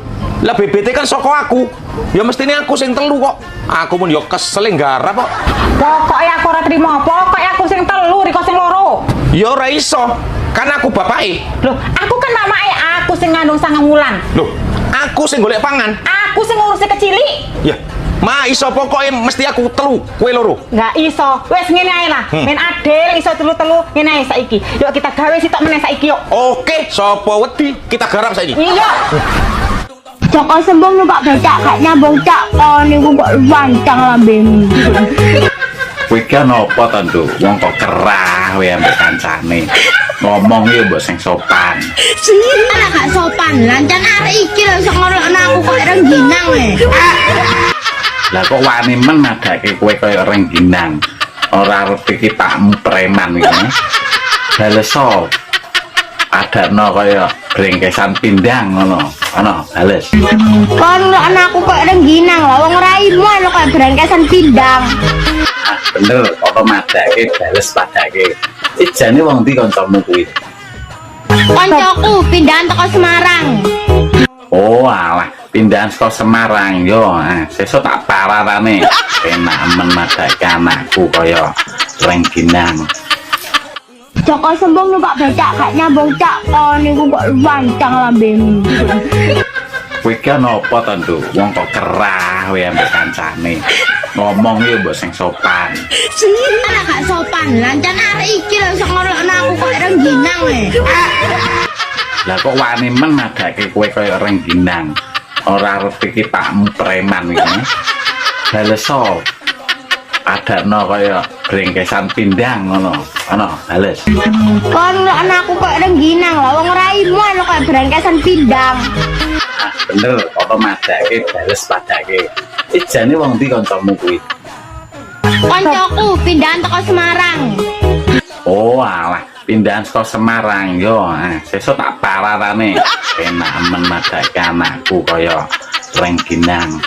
lah BBT kan soko aku. Ya mestine aku sing telu kok. Aku pun yo kesel garap kok. Pokoknya aku ora trimo, pokoknya aku sing telu Riko sing loro. Ya ora iso, kan aku bapake. Loh, aku kan mamake, aku sing ngandung 9 wulan. Loh, aku sing golek pangan. Aku sing ngurusi kecilik. Ya, ma iso pokoknya mesti aku telu, kowe loro. Nggak iso. Wes ngene ae lah. Men adil iso telu-telu ngene ae saiki. Yuk kita gawe sitok meneh saiki yuk. Oke, sapa wedi kita garap saiki. Iya. Joko sembung numpak becak gak nyambung cak. Oh niku kok wancang lambemu. Kowe ki ana apa to, Nduk? Wong kok kerah kowe ambek kancane. Ngomong ya mbok sing sopan. Ana gak sopan. Lancan arek iki lho iso ngorokno aku kok rengginang e. Lah kok wani men madake kowe kaya rengginang. Ora arep iki takmu preman iki. Baleso. Adakno kaya brengkesan pindang ngono. Ana bales. Kon anakku kok rengginang lho wong raimu ana kok brengkesan pindang. Bener, apa madake bales padake. Ijane wong ndi kancamu kuwi? Koncoku pindahan teko Semarang. Oh alah, pindahan saka Semarang yo. Sesuk tak pararane. Enak men madake anakku kaya Rengginang. Joko sembung numpak becak gak nyambung cak to niku kok wancang lambemu. Kowe ki ana apa to, Nduk? Wong kok kerah kowe ambek kancane. Ngomong yo mbok sing sopan. Ana gak sopan, lancan arek iki lho iso ngorokno aku kok Rengginang e. Lah kok wani men madake kowe kaya Rengginang. Ora arep iki pakmu preman iki. Baleso. Adakno kaya brengkesan pindang ngono. Ana, bales. Kon anakku kok Rengginang lho, wong raimu ana kok brengkesan pindang. Bener, apa madake bales padake. Ijane wong ndi kancamu kuwi? Koncoku pindahan teko Semarang. Oh alah, pindahan saka Semarang yo. Sesuk tak pararane. Enak men madake anakku kaya Rengginang.